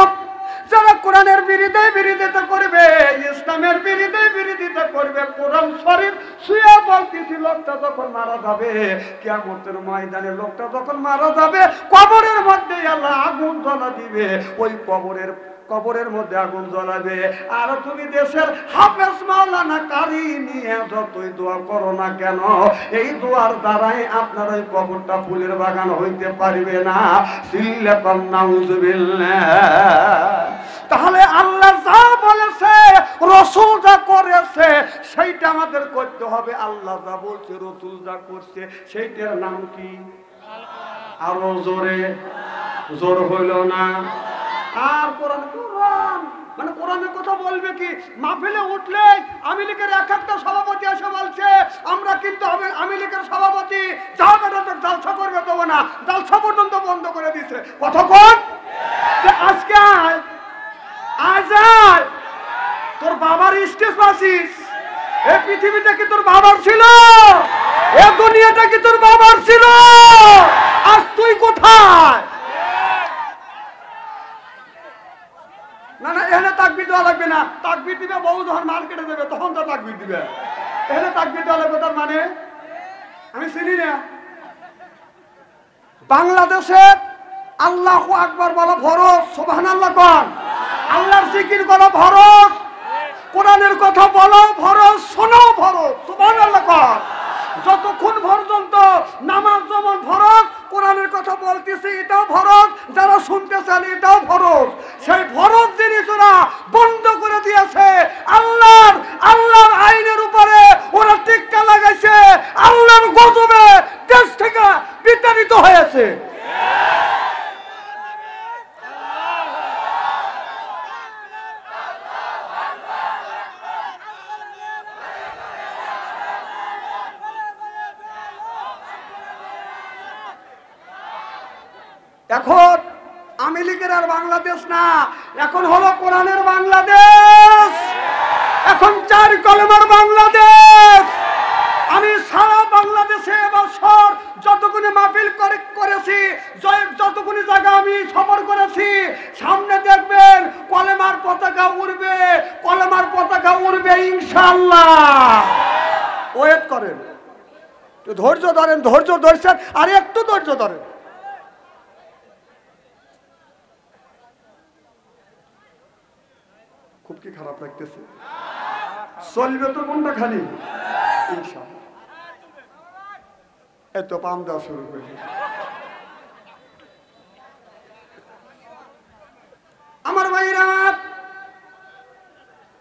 যারা কোরআনের বিরোধিতা করবে, ইসলামের বিরোধিতা করবে, কোরআন শরীফ ছুঁয়ে বলতেছি, লোকটা যখন মারা যাবে, কিয়ামতের ময়দানে লোকটা যখন মারা যাবে, কবরের মধ্যে আল্লাহ আগুন জ্বলা দিবে। ওই কবরের মধ্যে আগুন জ্বলাবে। আর তুমি দেশের হাফেজ মাওলানা কারি নিয়ে যতই দোয়া করো না কেন, এই দোয়ার দ্বারাই আপনার ওই কবরটা ফুলের বাগান হইতে পারবে না। সিল্লাকান নাউযুবিল্লাহ। তাহলে আল্লাহ যা বলেছে, রাসূল যা করেছে, সেইটা আমাদের করতে হবে। আল্লাহ যা বলছে, রাসূল যা করছে, সেইটার নাম কি? আরো জোরে, জোর হইল না। আর কোরআন মানে কোরআনের কথা বলবে কি? মাহফিলে উঠলে আওয়ামী লীগের এক একটা সভাপতি এসে বলছে, আমরা কিন্তু আওয়ামী লীগের সভাপতি জালসা করবে দেবো না, জালসা পর্যন্ত বন্ধ করে দিছে। কতক্ষণ? আজকে আজ তোর বাবার স্টেজ পাচ্ছিস, এই পৃথিবীটা কি তোর বাবার ছিল? এ দুনিয়াটা কি তোর বাবার ছিল? আজ তুই কোথায়? না না, এখানে তাকবীর দেওয়া লাগবে না। তাকবীর দিবে বউ যখন মার্কেটে দেবে, তখন তো তাকবীর দিবে। এখানে তাকবীর দেওয়া লাগবে, তার মানে আমি চিনি না। বাংলাদেশে আল্লাহু আকবার বলা ফরজ, সুবহানাল্লাহ কোন, আল্লাহর জিকির করা ফরজ, কোরআনের কথা বলো ফরজ, শোনো ফরজ, সুবহানাল্লাহ কোন। যতক্ষণ পর্যন্ত নামাজ যেমন ফরজ, কোরআনের কথা বলতেছে এটাও ফরজ, যারা শুনতেছেন এটাও ফরজ। সেই ফরজ জিনিসরা বন্ধ করে দিয়েছে। আল্লাহর আইনের উপরে ওরা টিক্কা লাগাইছে, আল্লাহর গজবে দেশ থেকে বিতাড়িত হয়েছে। এখন আওয়ামী লীগের আর বাংলাদেশ না, এখন হলো কোরআনের বাংলাদেশ, এখন চার কলমার বাংলাদেশ। আমি সারা বাংলাদেশে এবছর যতগুলি মাহফিল করেছি, যতগুলি জায়গা আমি সফর করেছি, সামনে দেখবেন কলেমার পতাকা উড়বে, কলেমার পতাকা উড়বে ইনশাআল্লাহ। ওয়েট করেন, ধৈর্য ধরেন, ধৈর্য ধরছেন, আর একটু ধৈর্য ধরেন। খুব কি খারাপ লাগতেছে? চলবে তো কোনটা খালি? ইনশাআল্লাহ। এত পাম দেওয়া শুরু করে আমার ভাইরা,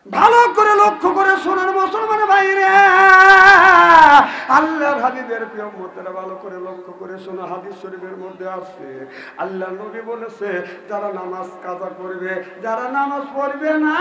ভালো করে লক্ষ্য করে শোনার মুসলমান ভাইরা, আল্লাহর হাবিবের প্রিয় উম্মতেরা ভালো করে লক্ষ্য করে শোনা। হাদিস শরীফের মধ্যে আছে, আল্লাহ নবী বলেছে, যারা নামাজ কাজা করবে, যারা নামাজ পড়বে না,